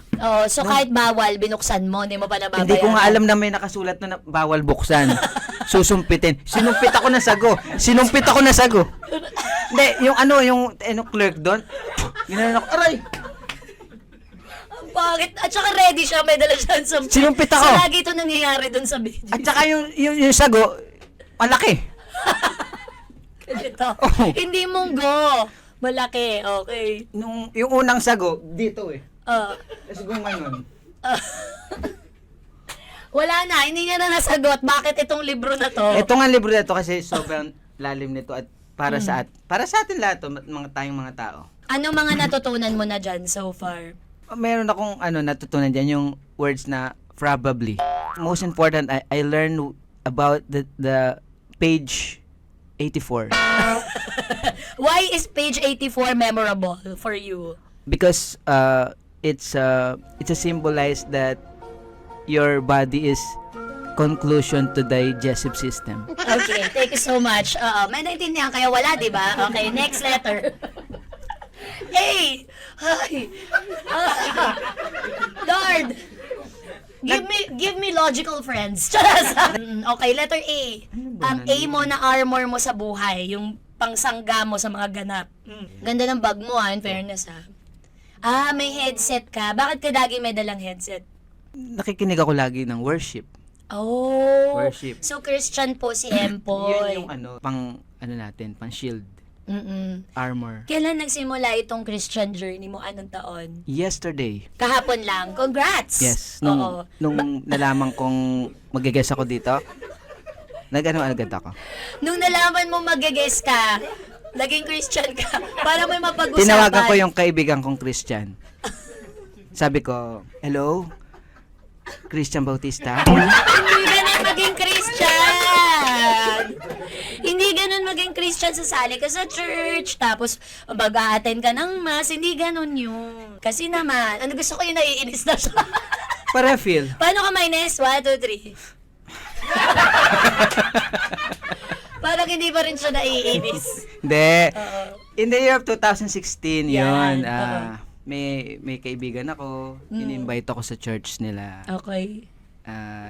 So kahit bawal, binuksan mo, hindi mo pa nababayaran. Hindi ko nga alam na may nakasulat na bawal buksan. Susumpitin. Sinumpit ako na sago. Hindi, yung clerk doon. Ginano ako, aray! Bakit? At saka ready siya, may dala siya sa... Sinumpit ako. So lagi ito nangyayari dun sa video. At saka yung sago, malaki. Ganito. Hindi munggo. Malaki. Okay. Yung unang sago, dito Tapos gumanon. Wala na. Hindi niya na nasagot. Bakit itong libro na to? Ito nga libro na to kasi sobrang lalim nito at para sa atin lahat to, tayong mga tao. Ano mga natutunan mo na dyan so far? Meron akong natutunan diyan yung words na probably. Most important, I learned about the page 84. Why is page 84 memorable for you? Because it's a symbolize that your body is conclusion to digestive system. Okay, thank you so much. May naintindihan kayo, wala, di ba? Okay, next letter. A! Hi! Lord! Give me logical friends. Okay, letter A. Ang A mo na armor mo sa buhay, yung pangsangga mo sa mga ganap. Ganda ng bag mo, in fairness, ha. May headset ka. Bakit ka lagi may dalang headset? Nakikinig ako lagi ng worship. Oh. Worship. So, Christian po si Empoy. Yun yung pang pang shield, armor. Kailan nagsimula itong Christian journey mo? Anong taon? Yesterday. Kahapon lang. Congrats! Yes. Oo. Nung nalaman kong mag-guess ako dito, agad ako. Nung nalaman mo mag-guess ka, naging Christian ka, para may mapag-usapan. Tinawagan ko yung kaibigan kong Christian. Sabi ko, hello? Christian Bautista? Hindi ganun maging Christian! Hindi ganun maging Christian, sasali ka sa church, tapos mag-a-attend ka ng mass, hindi ganun yun. Kasi naman, gusto ko yung naiinis na siya. Para feel. Paano ka minus? 1, 2, 3. Parang hindi pa rin siya naiinis. Hindi. Oo. In the year of 2016, Yan, yun. oo. May kaibigan ako, in-invite ako sa church nila. Okay.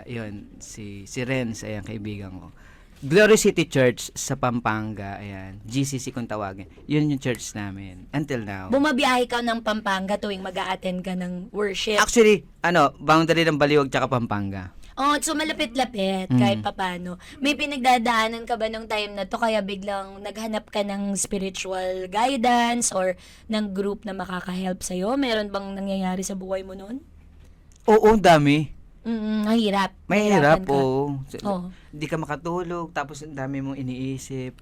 Yun, si Renz, ayan, kaibigan ko. Glory City Church sa Pampanga, ayan. GCC kung tawagin. Yun yung church namin, until now. Bumabiyahe ka ng Pampanga tuwing mag-a-attend ka ng worship. Actually, boundary ng Baliwag tsaka Pampanga. Oh, so malapit-lapit kahit papano. May pinagdadaanan ka ba nung time na to kaya biglang naghanap ka ng spiritual guidance or ng group na makaka-help sa'yo? Meron bang nangyayari sa buhay mo noon? Oo, dami. Mahirap. Mahirap, Mahirapan ka. oo. Hindi ka makatulog, tapos ang dami mong iniisip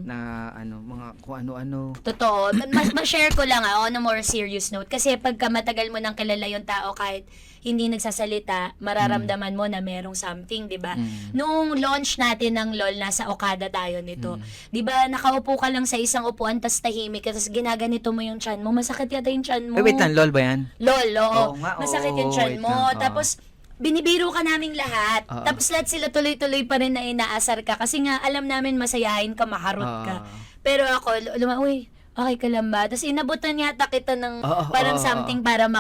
na mga kung ano-ano. Totoo. Ma-share ko lang on a more serious note. Kasi pagka matagal mo nang kilala yung tao kahit hindi nagsasalita, mararamdaman mo na merong something, di ba? Nung launch natin ng LOL, nasa Okada tayo nito. Di ba, nakaupo ka lang sa isang upuan, tas tahimik, tas ginaganito mo yung chan mo. Masakit yata yung chan mo. Wait lang, LOL ba yan? LOL, oo. Oo nga, Masakit oo, yung chan wait mo. lang, oo. Tapos, binibiro ka naming lahat. Oo. Tapos lahat sila tuloy-tuloy pa rin na inaasar ka. Kasi nga, alam namin masayahin ka, maharot ka. Pero ako, uy, okay ka lang ba? Tapos inabutan yata kita ng parang something para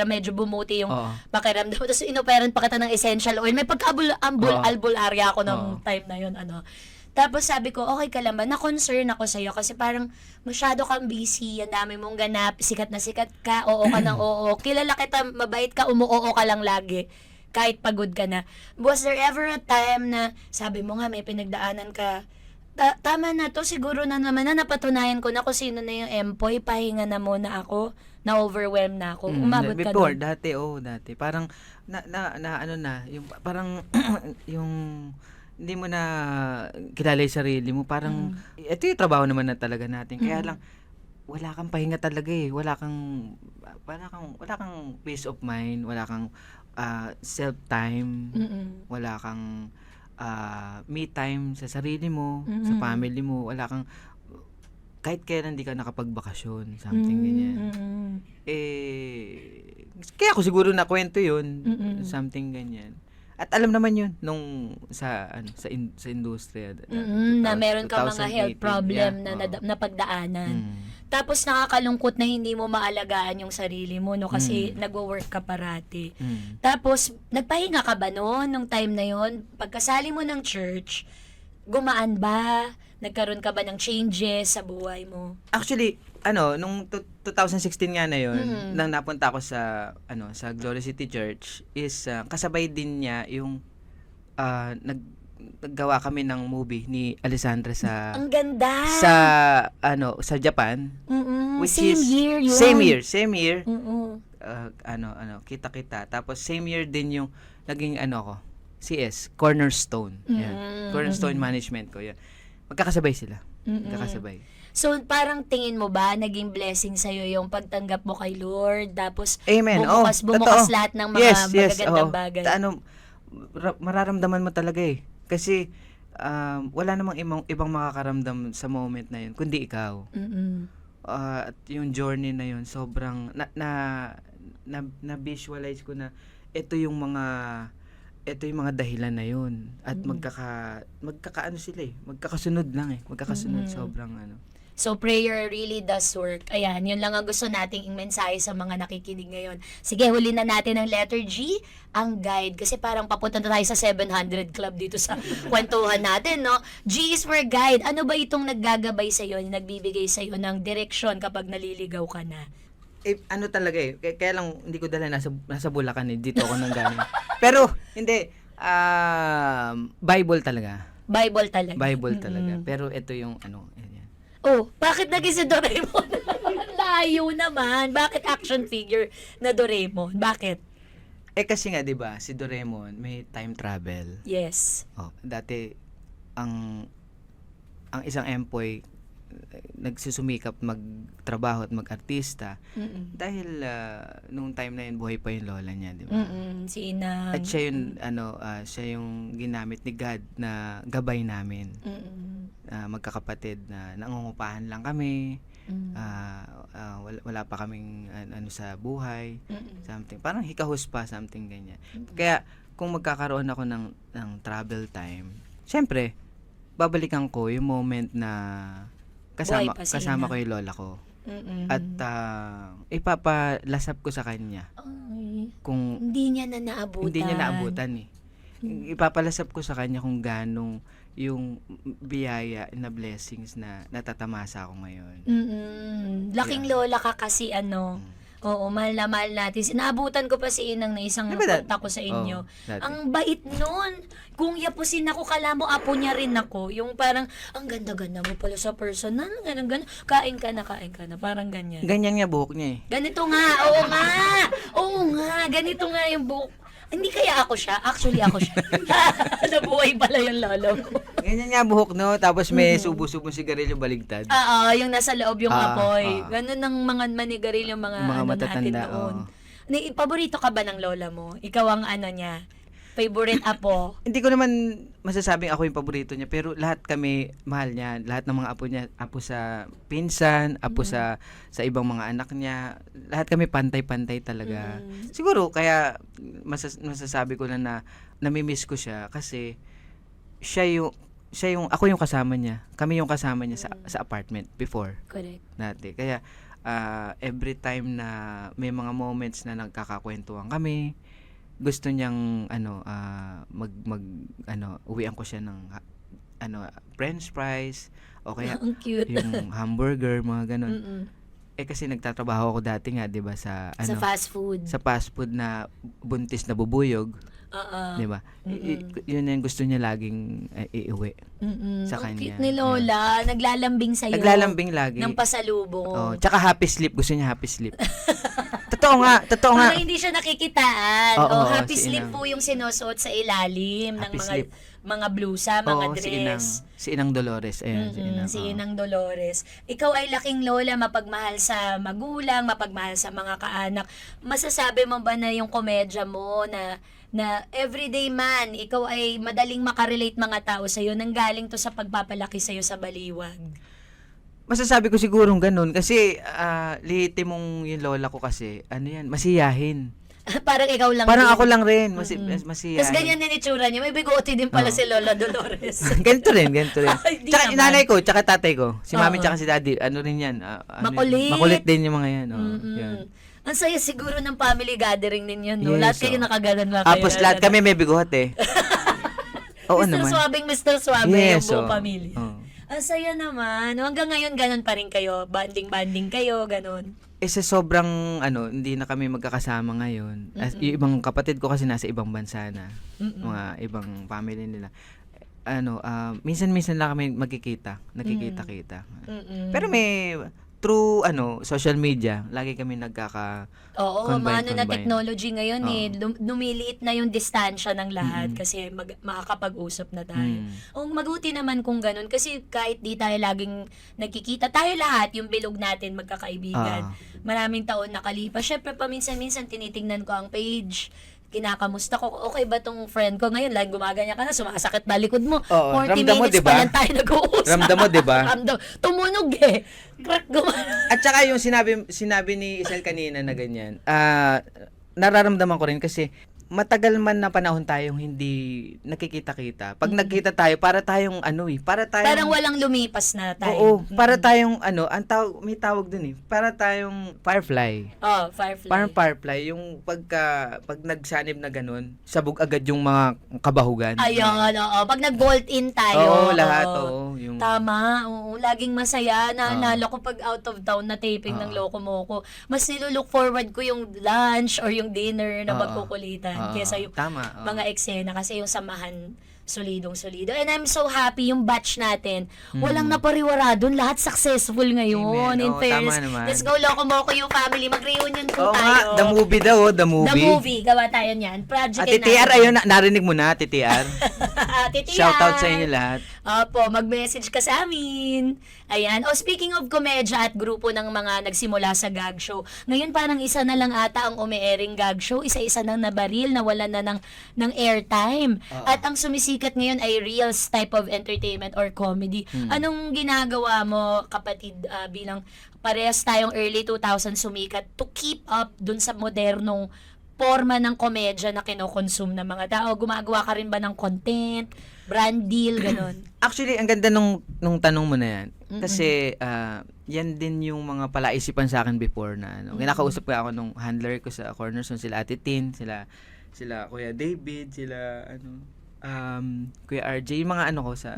medyo bumuti yung pakiramdam. Tapos inoperan pa kita ng essential oil. May pagka-albularya ako ng time na yun. Tapos sabi ko, okay ka lang ba? Na-concern ako sa'yo kasi parang masyado kang busy, ang dami mong ganap, sikat na sikat ka, oo ka ng oo. Kilala kita, mabait ka, umuoo ka lang lagi. Kahit pagod ka na. Was there ever a time na sabi mo nga may pinagdaanan ka, tama na to, siguro na naman na napatunayan ko na kung sino na yung Empoy, pahinga na muna ako, na-overwhelm na ako. Umabot ka Before, doon. dati. Parang, yung, parang, yung, hindi mo na kilala yung sarili mo. Parang, ito yung trabaho naman na talaga natin. Kaya lang, wala kang pahinga talaga eh. Wala kang peace of mind. Wala kang self-time. Wala kang me time sa sarili mo, sa family mo. Wala kang, kahit kailan hindi ka nakapagbakasyon, something ganyan. Kaya ako siguro nakwento yun, something ganyan. At alam naman yun nung sa industriya Na meron ka mga health problem na napagdaanan. Tapos nakakalungkot na hindi mo maalagaan yung sarili mo, no? Kasi nagwo-work ka parati. Tapos, nagpahinga ka ba noon, nung time na yon? Pagkasali mo ng church, gumaan ba? Nagkaroon ka ba ng changes sa buhay mo? Actually, nung 2016 nga na yon, nang napunta ako sa Glory City Church, is kasabay din niya yung naggawa kami ng movie ni Alessandra sa Ang ganda! sa Japan. Which Same is year yun. Same year. Kita. Tapos same year din yung naging CS, Cornerstone. Yan. Cornerstone Management ko. Yan. Magkakasabay sila. Magkakasabay. So, parang tingin mo ba, naging blessing sa'yo yung pagtanggap mo kay Lord, tapos Amen. bumukas Totoo. lahat ng mga magagandang bagay. Mararamdaman mo talaga eh. Kasi, wala namang ibang makakaramdam sa moment na yun, kundi ikaw. At yung journey na yun, sobrang, na-visualize ko na ito yung mga ito yung mga dahilan na yun. At magkakaano sila magkakasunod lang magkakasunod, sobrang ano. So, prayer really does work. Ayan, yun lang ang gusto nating mensahe sa mga nakikinig ngayon. Sige, huli na natin ang letter G, ang guide. Kasi parang papunta na tayo sa 700 club dito sa kwentuhan natin, no? G is for guide. Ano ba itong naggagabay sa'yo, nagbibigay sa'yo ng direction kapag naliligaw ka na? Ano talaga kaya lang hindi ko dala nasa Bulacan dito ako nang galing. Pero, hindi, Bible talaga. Bible talaga. Bible talaga. Pero ito yung yan. Oh, bakit naging si Doraemon? Layo naman. Bakit action figure na Doraemon? Bakit? Kasi nga 'di ba, si Doraemon may time travel. Yes. Dati ang isang empoy nagsusumikap magtrabaho at mag-artista dahil nung time na yun buhay pa yung lola niya, 'di ba? Si Inang. At siya yung siya yung ginamit ni God na gabay namin. Magkakapatid na nangungupahan lang kami. Wala pa kaming sa buhay, something parang hikahos pa, something ganyan. Kaya kung magkakaroon ako ng travel time, syempre babalikan ko yung moment na kasama ko yung lola ko. At ipapalasap ko sa kanya. Kung hindi niya naabutan. Ipapalasap ko sa kanya kung ganong yung biyaya na blessings na natatamasa ako ngayon. Laking lola ka kasi Oo, mahal na mahal natin. Naabutan ko pa si Inang na isang punta ko sa inyo. Ang bait nun. Kung yapusin ako, kala mo apo niya rin ako. Yung parang, ang ganda-ganda mo pala sa personal. Ganun. Kain ka na. Parang ganyan. Ganyan nga buhok niya Ganito nga. Oo nga. Ganito nga yung buhok. Hindi kaya ako siya? Actually, ako siya. Nabuhay pala yung lolo ko. Ganyan nga buhok, no? Tapos may subo-subo sigarilyo baligtad. Yung nasa loob yung apoy. Ganun ang mga manigarilyo, mga matatanda. natin noon. Paborito ka ba ng lola mo? Ikaw ang niya? Favorite apo? Hindi ko naman masasabing ako yung paborito niya, pero lahat kami mahal niya. Lahat ng mga apo niya, apo sa pinsan, apo sa ibang mga anak niya, lahat kami pantay-pantay talaga. Siguro kaya masasabi ko lang na namimiss ko siya kasi siya yung ako yung kasama niya. Kami yung kasama niya sa apartment before. Correct. Dati. Kaya every time na may mga moments na nagkakakwentuhan kami, gusto niyang uwian ko siya ng french fries o kaya ang cute. yung hamburger, mga ganun. Kasi nagtatrabaho ako dati nga, 'di ba, sa fast food. Sa fast food na buntis na bubuyog. 'Di ba? Yun yung gusto niya laging iuwi sa kanya. Cute ni Lola, naglalambing sa'yo. Naglalambing lagi. Ng pasalubong. Tsaka happy sleep, gusto niya happy sleep. Totoo nga. Para hindi siya nakikitaan. Happy si sleep Inang. po yung sinusuot sa ilalim ng Happy sleep. mga blusa, mga dress. Si Inang Dolores. Ayan, Si Inang Dolores. Ikaw ay laking lola, mapagmahal sa magulang, mapagmahal sa mga kaanak. Masasabi mo ba na yung komedya mo na everyday man, ikaw ay madaling makarelate mga tao sa'yo, nanggaling to sa pagpapalaki sa'yo sa baliwag? Masasabi ko sigurong ganun kasi lihiti mong yung lola ko kasi, masiyahin. Parang ikaw lang Parang din. ako lang rin, masiyahin. Tapos ganyan din itsura niya. May bigote din pala si Lola Dolores. ganito rin. Hindi Tsaka naman. nanay ko, tsaka tatay ko. Si mami tsaka si daddy, rin yan. Makulit. Makulit din yung mga yan. Yan. Ang saya siguro ng family gathering ninyo, no? Yes, Lahat kayo nakaganan ba kayo? Tapos lahat kami may bigote. Oo naman. Mr. Suabe, Yes, yung buong pamilya. Oo. Ang saya naman. Hanggang ngayon, ganun pa rin kayo. Banding kayo, ganun. Sa sobrang, hindi na kami magkakasama ngayon. Yung ibang kapatid ko kasi nasa ibang bansa na. Mga ibang family nila. Minsan-minsan lang kami magkikita. Nakikita-kita. Pero may through social media, lagi kami Oo, combine. na technology ngayon lumiliit na yung distansya ng lahat kasi makakapag-usap na tayo. Mabuti naman kung ganun kasi kahit di tayo laging nagkikita, tayo lahat, yung bilog natin magkakaibigan. Maraming taon nakalipas. Syempre paminsan-minsan tinitingnan ko ang page, kinakamusta ko, okay ba tong friend ko ngayon? Lagi gumaganya ka na, sumasakit na likod mo. 40 ramdam mo, minutes diba? pa lang tayo nag-uusap. Ramdam mo, diba? Tumunog Crack At saka yung sinabi ni Isel kanina na ganyan, nararamdaman ko rin kasi matagal man na panahon tayong hindi nakikita-kita. Pag nagkita tayo, para tayong Parang walang lumipas na tayo. Oo, para tayong may tawag dun eh. Para tayong firefly. Oh, firefly. Parang firefly, yung pag nagsanib na ganun, sabog agad yung mga kabahugan. Ayun, oo. Pag nag-bolt in tayo. Oo, lahat, oo. Yung... Tama, oo. Laging masaya. Naalala ko pag out of town na taping ng Loco Moco. Mas nilulook forward ko yung lunch or yung dinner na magkukulitan. Kesa yung mga eksena. Kasi yung samahan, solidong-solido. And I'm so happy yung batch natin. Walang napariwara doon. Lahat successful ngayon. Amen. In Oo, fairness. tama naman. Let's go Loco Moco yung family. Mag-reunion po Oo tayo. nga, the movie daw, the movie. The movie. Gawa tayo niyan. Project TTR, ayun, narinig mo na, TTR. TTR. Shoutout sa inyo lahat. Opo, mag-message ka sa amin. Ayan. Speaking of komedya at grupo ng mga nagsimula sa gag show, ngayon parang isa na lang ata ang umi-airing gag show. Isa-isa nang nabaril, nawala na ng airtime. At ang sumisikat ngayon ay reels type of entertainment or comedy. Anong ginagawa mo, kapatid, bilang parehas tayong early 2000 sumikat to keep up dun sa modernong forma ng komedya na kinokonsume ng mga tao? Gumagawa ka rin ba ng content, brand deal, ganun? Actually, ang ganda nung tanong mo na yan. Kasi, yan din yung mga palaisipan sa akin before na, kinakausap ko ako nung handler ko sa Cornerstone, sila Ate Tin, sila Kuya David, sila, Kuya RJ, yung mga sa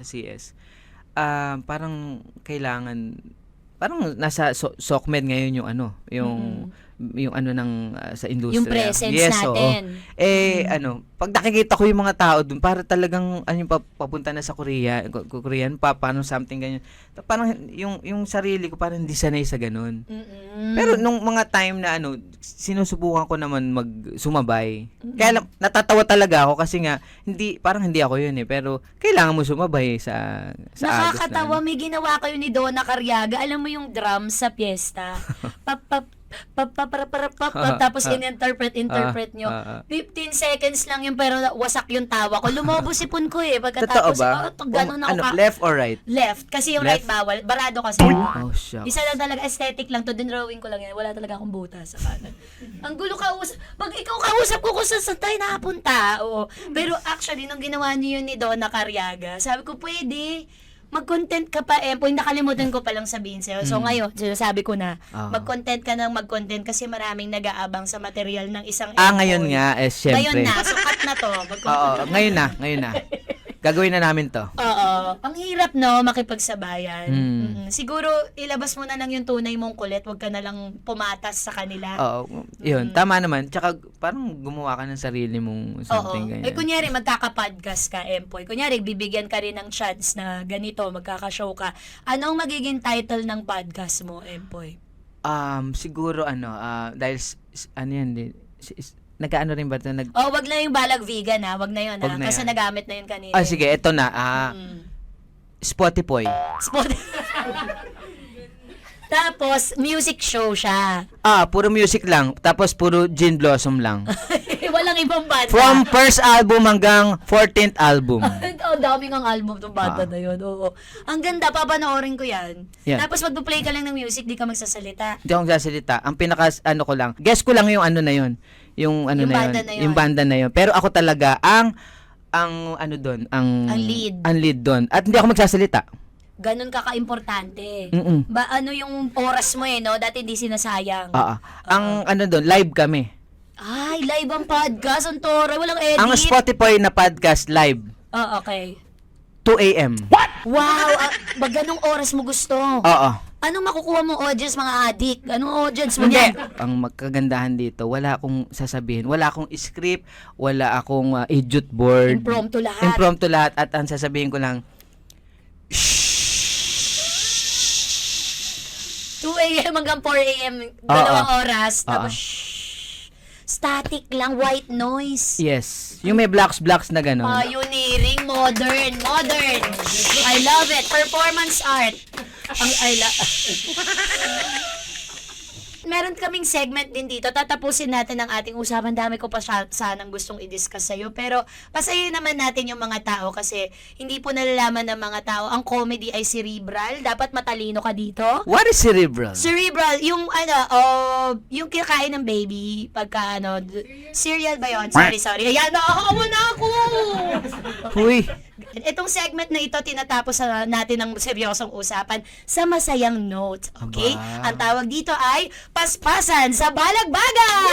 CS. Parang kailangan, parang nasa SOCMED ngayon yung sa industriya. Yung presence yes, natin. Pag nakikita ko yung mga tao dun, para talagang papunta na sa Korean pa, paano something ganyan. Parang yung sarili ko parang hindi sanay sa ganun. Pero nung mga time na sinusubukan ko naman sumabay. Kaya natatawa talaga ako kasi nga parang hindi ako yun eh, pero kailangan mo sumabay sa Nakakatawa, Agos na. may ginawa kayo ni Donna Cariaga. Alam mo yung drums sa piyesta? Tapos in-interpret nyo. 15 seconds lang yun, pero wasak yung tawa ko. Lumobo sipon ko eh. Totoo Pagkatapos, ba? ganun ako. Left or right? Left. Kasi yung Left? right bawal. Barado kasi. Oh, shucks. Isa lang talaga, aesthetic lang to. Dinrawing ko lang yan. Wala talaga akong buta sa kanan. Ang gulo kausap. Pag ikaw kausap ko kung saan tayo nakapunta. Oo. Pero actually, nung ginawa niyo yun ni Donna Cariaga, sabi ko, pwede. Mag-content ka pa, Empoy. Nakalimutan ko palang sabihin sa'yo. So ngayon, sinasabi ko na, mag-content ka ng mag-content kasi maraming nag-aabang sa material ng isang Empoy. Ngayon nga, syempre. Ngayon na, sukat na to. Oo, ngayon na. Gagawin na namin to. Oo. Ang hirap, no, makipagsabayan. Siguro, ilabas mo na lang yung tunay mong kulit. Huwag ka na lang pumatas sa kanila. Oo. Yun, tama naman. Tsaka, parang gumawa ka ng sarili mong something ganyan. Kunyari, magkaka-podcast ka, Empoy. Kunyari, bibigyan ka rin ng chance na ganito, magkaka-show ka. Ano ang magiging title ng podcast mo, Empoy? Siguro, dahil, nag-ano rin ba ito? Wag na yung balag vegan, ha? Wag na yun, ha? Wag na Kasi yan. nagamit na yun kanina. Sige, eto na. Spotify. Tapos, music show siya. Puro music lang. Tapos, puro Gin Blossom lang. Walang ibang banda. From first album hanggang 14th album. Daming ang album tong banda na yun. Oo. Ang ganda, papanoorin ko yan. Tapos magpo-play ka lang ng music, di ka magsasalita. Hindi ako magsasalita. Ang ko lang, guess ko lang yung na yun. Yung banda na yun. Yung banda na yun. Pero ako talaga, ang doon, ang lead. Ang lead doon. At hindi ako magsasalita. Ganun ka ka-importante. Mm-mm. Yung oras mo no? Dati hindi sinasayang. Ang doon, live kami. Ay, live ang podcast. Ang toro. Walang edit. Ang Spotify na podcast live. Okay. 2 a.m. What? Wow! Ganong oras mo gusto? Oo. Anong makukuha mong audience, mga adik? Anong audience mo Hindi. niyan? Ang magkagandahan dito, wala akong sasabihin. Wala akong script, wala akong idiot board. Impromptu lahat. Impromptu lahat. At ang sasabihin ko lang, 2 a.m. hanggang 4 a.m. Dalawang oras. Tapos, static lang, white noise. yes. Yung may blocks na gano'n. Pioneering, modern. I love it. Performance art. Meron kaming segment din dito. Tatapusin natin ang ating usapan. Dami ko pa sanang gustong i-discuss sa'yo. Pero pasayin naman natin yung mga tao kasi hindi po nalalaman ng mga tao. Ang comedy ay cerebral. Dapat matalino ka dito. What is cerebral? Cerebral, yung yung kinakain ng baby pagka cereal ba yun? Sorry. Ayan, nakakawa na ako! Huy. Itong segment na ito, tinatapos natin ng seryosong usapan sa masayang note. Okay? Aba. Ang tawag dito ay Paspasan sa Balagbagan!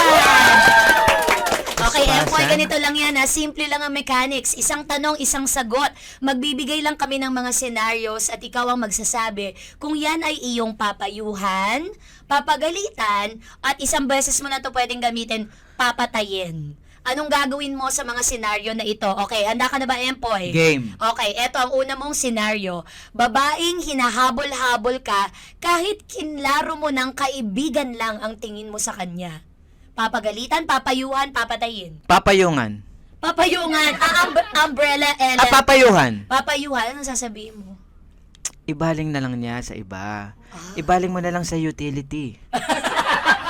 Okay, Paspasan? FY, ganito lang yan ha. Simple lang ang mechanics. Isang tanong, isang sagot. Magbibigay lang kami ng mga scenarios at ikaw ang magsasabi kung yan ay iyong papayuhan, papagalitan, at isang beses mo na to pwedeng gamitin, papatayin. Anong gagawin mo sa mga senaryo na ito? Okay, handa ka na ba, Empoy? Game. Okay, eto ang una mong senaryo. Babaeng hinahabol-habol ka kahit kinlaro mo ng kaibigan lang ang tingin mo sa kanya. Papagalitan, papayuhan, papatayin. Papayungan. Papayungan, umbrella, Ellen. Papayuhan. Papayuhan, anong sasabihin mo? Ibaling na lang niya sa iba. Ibaling mo na lang sa utility.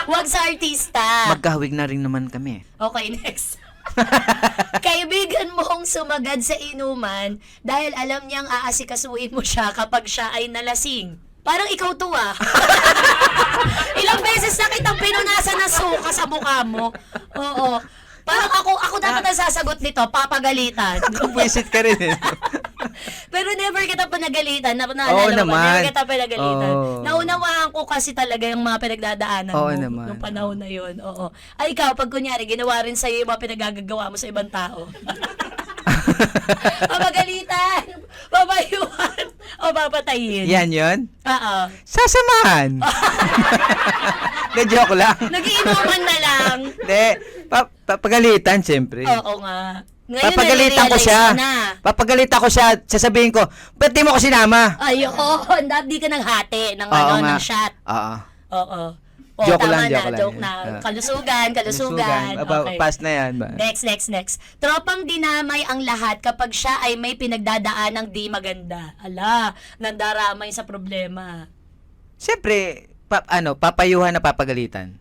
Huwag sa artista. Magkahawig na rin naman kami. Okay, next. Kaibigan mong sumagad sa inuman dahil alam niyang aasikasuhin mo siya kapag siya ay nalasing. Parang ikaw to ah. Ilang beses na kitang pinunasan ng suka sa mukha mo. Oo. Parang ako dapat ang sasagot nito, papagalitan. Pwisit ka rin eh. Pero never kita panagalitan. Oo Naalala mo ba? naman. Never kita panagalitan. Oo. Naunawaan ko kasi talaga yung mga pinagdadaanan Oo mo naman. nung panahon na yun. Oo. Ay, ikaw, pag kunyari, ginawa rin sa'yo yung mga pinagagagawa mo sa ibang tao. Papagalitan, papayuhan, o papatayin. Yan yun? Oo. Sasamahan. De, joke lang. Nagiinuman na lang. De, papagalitan, siyempre. Oo nga. Ngayon, Papagalitan ko siya. nare-realize mo na. Papagalitan ko siya. Sasabihin ko, ba't di mo ko sinama? Ayun, di ka nang hati ng, Oo nga. ng shot. Oo. Oo. Joke tama lang, na, joke lang joke yan. na. Ah. Kalusugan. Okay. Pass na yan ba? Next. Tropang dinamay ang lahat kapag siya ay may pinagdadaan ng di maganda. Ala, nandaramay sa problema. Siyempre, papayuhan na papagalitan.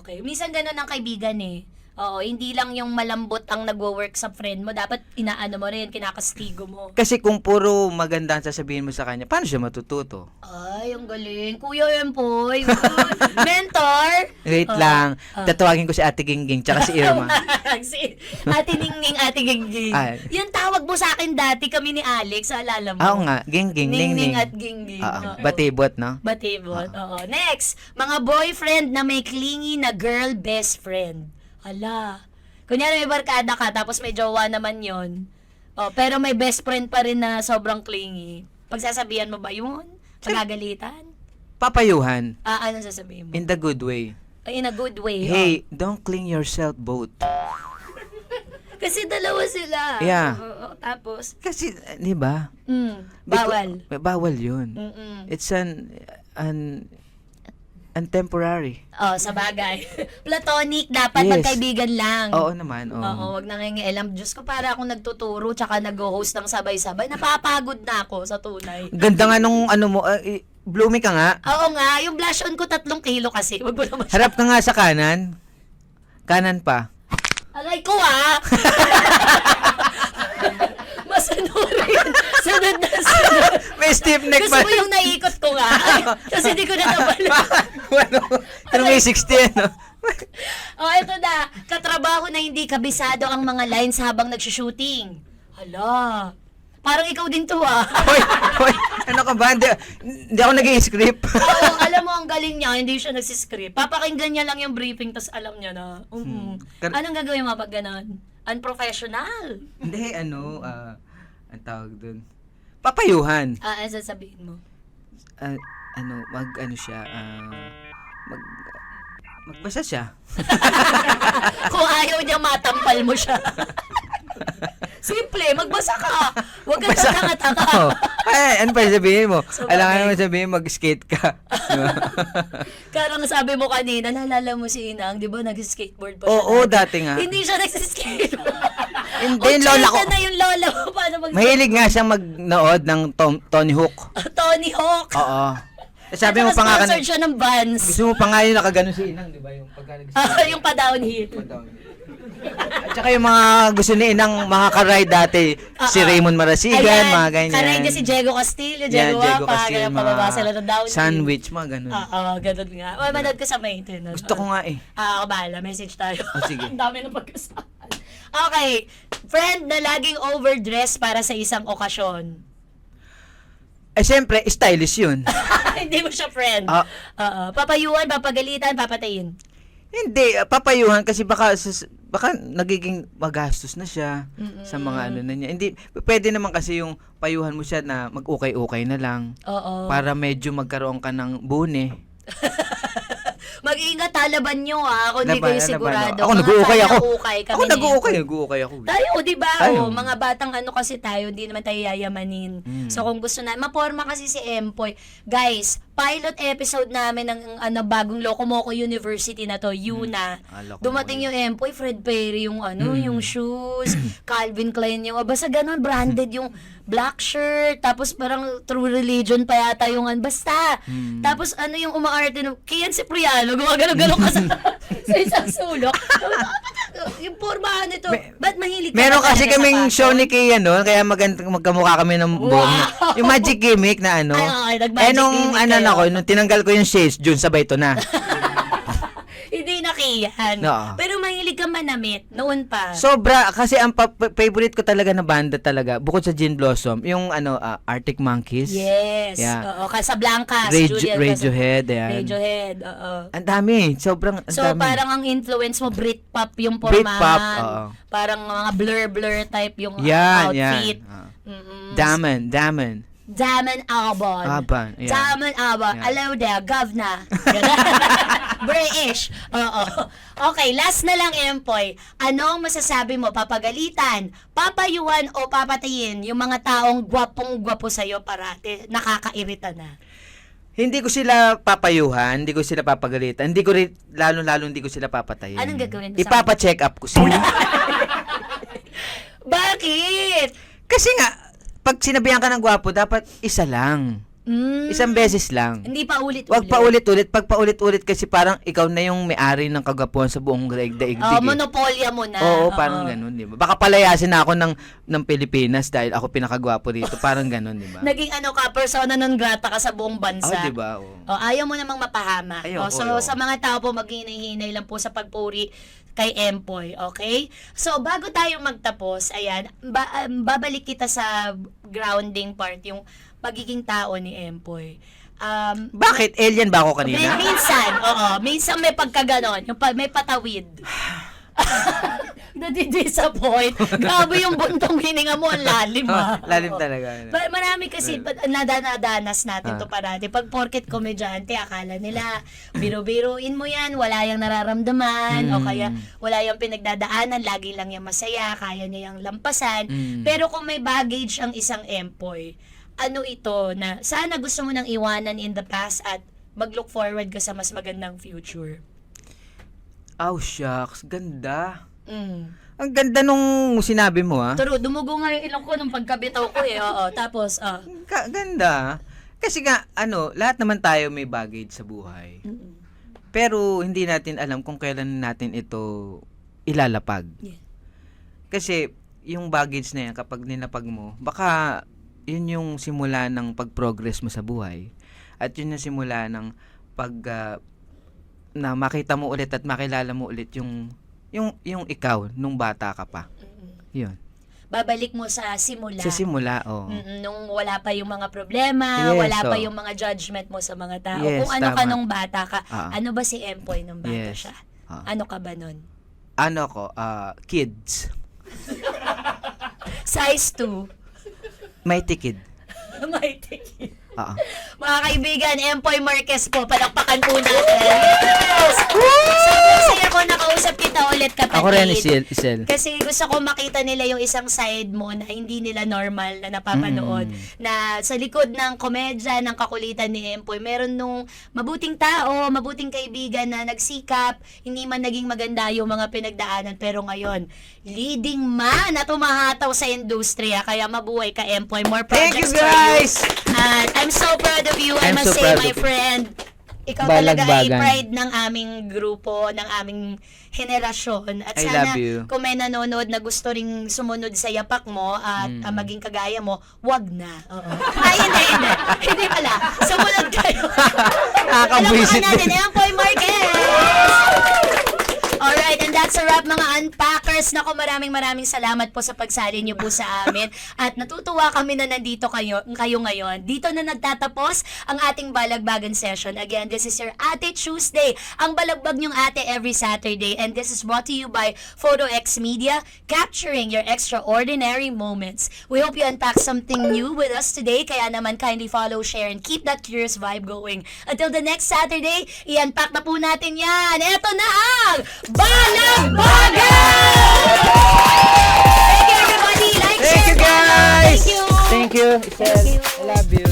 Okay. Minsan ganun ang kaibigan eh. Oo, hindi lang yung malambot ang nagwo-work sa friend mo. Dapat inaano mo rin, kinakastigo mo. Kasi kung puro maganda ang sasabihin mo sa kanya, paano siya matututo? Ay, ang galing. Kuya Empoy. Mentor. Wait lang. Tatawagin ko si Ate Gingging tsaka si Irma. Si Ate Ningning, Ate Gingging. Ay. Yung tawag mo sa akin dati, kami ni Alex, alala mo? Oo nga, Gingging, Ningning Ningning. at Gingging. Oo. Batibot, no? Batibot, oo. Next, mga boyfriend na may clingy na girl best friend. Ala. Kunyari may barkada ka, tapos may jowa naman yon. Pero may best friend pa rin na sobrang clingy. Pagsasabihan mo ba yun? Pagagalitan? Papayuhan. Ano sasabihin mo? In the good way. In a good way. Hey, don't cling yourself both. Kasi dalawa sila. Yeah. Oo, tapos? Kasi, di ba? Bawal. Bawal yun. Mm-mm. It's an temporary. Sa bagay. Platonic, dapat Yes. magkaibigan lang. Oo naman. Oo, wag nangingialam. Diyos ko, para akong nagtuturo tsaka nag-host ng sabay-sabay. Napapagod na ako sa tunay. Ganda nga nung blooming ka nga. Oo nga, yung blush on ko 3 kilo kasi. Wag mo naman siya. Harap ka nga sa kanan. Kanan pa. Aray ko Masunurin. Sunod na sunod. May stiff neck Gusto pa. mo yung naikot ko nga. Ay, kasi di ko na napala. Pero may 16, no? Ito na. Katrabaho na hindi kabisado ang mga lines habang nagsushooting. Hala. Parang ikaw din to Hoy, ano ka ba? Hindi ako nag-i-script. Oo, alam mo, ang galing niya, hindi siya nagsiscript. Papakinggan niya lang yung briefing, tas alam niya na. Anong gagawin mo pag ganon? Unprofessional. Hindi, ang tawag dun. Papayuhan. Ano sasabihin mo? Magbasa siya. Kung ayaw niya matampal mo siya. Simple, magbasa ka. Huwag kang tatanga-tanga. Ay, ano pa sabihin mo? So, Alam ka bagay. naman sabihin, mag-skate ka. Karang sabi mo kanina, naalala mo si Inang, di ba nag-skateboard pa siya? Oo, dati nga. Hindi siya nag-skateboard. Hindi, lola ko. na yung lola mo. Paano Mahilig nga siyang magnood ng Tony Hawk. Tony Hawk. Oo. Sabi mo pa nga sponsored siya ng Vans. gusto mo pa nga yung nakaganon si Inang, di ba? Yung pagka Yung pa-downhill. At saka yung mga gusto ni Inang makaka-ride dati, si Raymond Marasigan, mga ganyan. Karide niya si Diego Castillo, Yan, Diego Wapa, ganyan pababa sila ng downhill. sandwich, mga ganun. Ganun nga. Manood ka sa maintenance. Gusto ko nga eh. Ako bahala, message tayo. Sige. Ang dami ng pagkasahan. Okay, friend na laging overdress para sa isang okasyon. Eh, siyempre, stylish yun. Hindi mo siya friend. Ah. Papayuan, papagalitan, papatayin. Hindi, papayuhan kasi baka nagiging magastos na siya sa mga ano na niya. Hindi, pwede naman kasi yung payuhan mo siya na mag-ukay-ukay na lang. Oo. Para medyo magkaroon ka ng bune. Mag-iingat, laban nyo Ako hindi kayo sigurado. Ako nag-uukay ako. Ako nag-uukay ako. Tayo, di ba? Tayo. Mga batang ano kasi tayo, hindi naman tayo yayamanin. So kung gusto na, maporma kasi si Empoy. Guys, pilot episode namin ng bagong Locomoco University na to, Yuna. Dumating yung Empoy, Fred Perry yung yung shoes, Calvin Klein yung, basta ganun, branded yung black shirt, tapos parang True Religion pa yata yung basta. Tapos yung umaarte ng, Kian Cipriano, gumagano-gano ka sa isang sulok. Yung pormahan nito, ba't mahilig ka? Meron ba kasi talaga sa kaming fashion? show ni Kay kaya magkamukha kami ng buhok. Yung magic gimmick na ano. Ay, nag-magic nung gimmick kayo. nung tinanggal ko yung shades, June, sabay to na. Hindi na kiyan. Oo. Pero mahilig ka manamit noon pa. Sobra, kasi ang favorite ko talaga na banda talaga, bukod sa Gin Blossom, yung Arctic Monkeys. Yes. Yeah. Oo, Casablanca, Radiohead, ayan. Radiohead, oo. Ang dami, sobrang ang So, dami. parang ang influence mo, Britpop yung formahan. Britpop, oo. Parang mga blur type yung Yan, outfit. Damon. Damon Albarn. Albarn, yeah. Damon Albarn. Yeah. Hello there, governor. British. Oo. Okay, last na lang, Empoy. Anong masasabi mo? Papagalitan, papayuan o papatayin yung mga taong gwapong-gwapo sa'yo parati? Nakakairita na. Hindi ko sila papayuhan, hindi ko sila papagalitan, hindi ko rin, lalo hindi ko sila papatayin. Anong gagawin mo sa Ipapa-check up ko sila. Bakit? Kasi nga, pag sinabihan ka ng gwapo, dapat isa lang. Isang beses lang. Hindi pa ulit-ulit. Wag pa ulit-ulit. Pag paulit-ulit kasi parang ikaw na yung may-ari ng kagwapuhan sa buong daigdig. Monopolya mo na. Oo, parang ganun, di ba? Baka palayasin na ako ng Pilipinas dahil ako pinakagwapo dito. Parang ganun, di ba? Naging persona non grata ka sa buong bansa. Oh, di ba? Oh. Ayaw mo namang mapahama. So, Ayoko. sa mga tao po, maghinay-hinay lang po sa pagpuri kay Empoy, okay? So, bago tayo magtapos, ayan, babalik kita sa grounding part, yung pagiging tao ni Empoy. Bakit? Alien ba ako kanina? Minsan may pagkaganon, may patawid. Nadi-disappoint. Grabe yung buntong hininga mo, ang lalim Lalim talaga. Marami kasi nadadanas natin to parati. Pag porket komedyante, akala nila biro-biruin mo yan, wala yang nararamdaman, o kaya wala yang pinagdadaanan, lagi lang yung masaya, kaya niya yung lampasan. Pero kung may baggage ang isang Empoy, ano ito na sana gusto mo nang iwanan in the past at mag-look forward ka sa mas magandang future? Oh, shucks. Ganda. Ang ganda nung sinabi mo, Turo, dumugo nga yung ilong ko nung pagkabitaw ko Oo, tapos, Ganda. Kasi nga, lahat naman tayo may baggage sa buhay. Pero hindi natin alam kung kailan natin ito ilalapag. Yeah. Kasi yung baggage na yan, kapag nilapag mo, baka yun yung simula ng pag-progress mo sa buhay. At yun yung simula ng na makita mo ulit at makilala mo ulit yung ikaw nung bata ka pa. Yun. Babalik mo sa simula. Sa simula, oo. Nung wala pa yung mga problema, Yes, wala pa yung mga judgment mo sa mga tao. Yes, Kung ano ka tama. nung bata ka, ano ba si Empoy nung bata Yes. siya? Ano ka ba nun? Ano ko? Kids. Size 2. Mighty kid. Mighty kid. Oo. Mga kaibigan, Empoy Marquez po, palakpakan po natin. Yes! Sobrang saya ko nakausap kita ulit, kapatid. Ako rin, Isel. Kasi gusto ko makita nila yung isang side mo na hindi nila normal na napapanood. Na sa likod ng komedya, ng kakulitan ni Empoy, meron nung mabuting tao, mabuting kaibigan na nagsikap, hindi man naging maganda yung mga pinagdaanan, pero ngayon, leading man na tumahataw sa industriya. Kaya mabuhay ka, Empoy. More projects Thank you, guys! for you. And I'm so proud of you. I'm so say, proud my of you. friend, ikaw talaga ay Balagbagan. pride ng aming grupo, ng aming henerasyon. At I sana, love you. kung may nanonood na gusto ring sumunod sa yapak mo at maging kagaya mo, wag na. Oo. Ay, hindi. Hindi pala. Sumunod kayo. Nakakabwisit natin, din. Empoy Marquez! Alright, and that's a wrap mga unpackers. Naku, maraming salamat po sa pagsali niyo po sa amin. At natutuwa kami na nandito kayo ngayon. Dito na nagtatapos ang ating balagbagan session. Again, this is your Ate Tuesday. Ang balagbag niyong ate every Saturday. And this is brought to you by PhotoX Media, capturing your extraordinary moments. We hope you unpack something new with us today. Kaya naman kindly follow, share, and keep that curious vibe going. Until the next Saturday, i-unpack na po natin yan. Eto na ang Balagbagan! Thank you everybody! Like, Thank share, you, follow. guys! Thank you! Thank you, Isel. Thank you. I love you.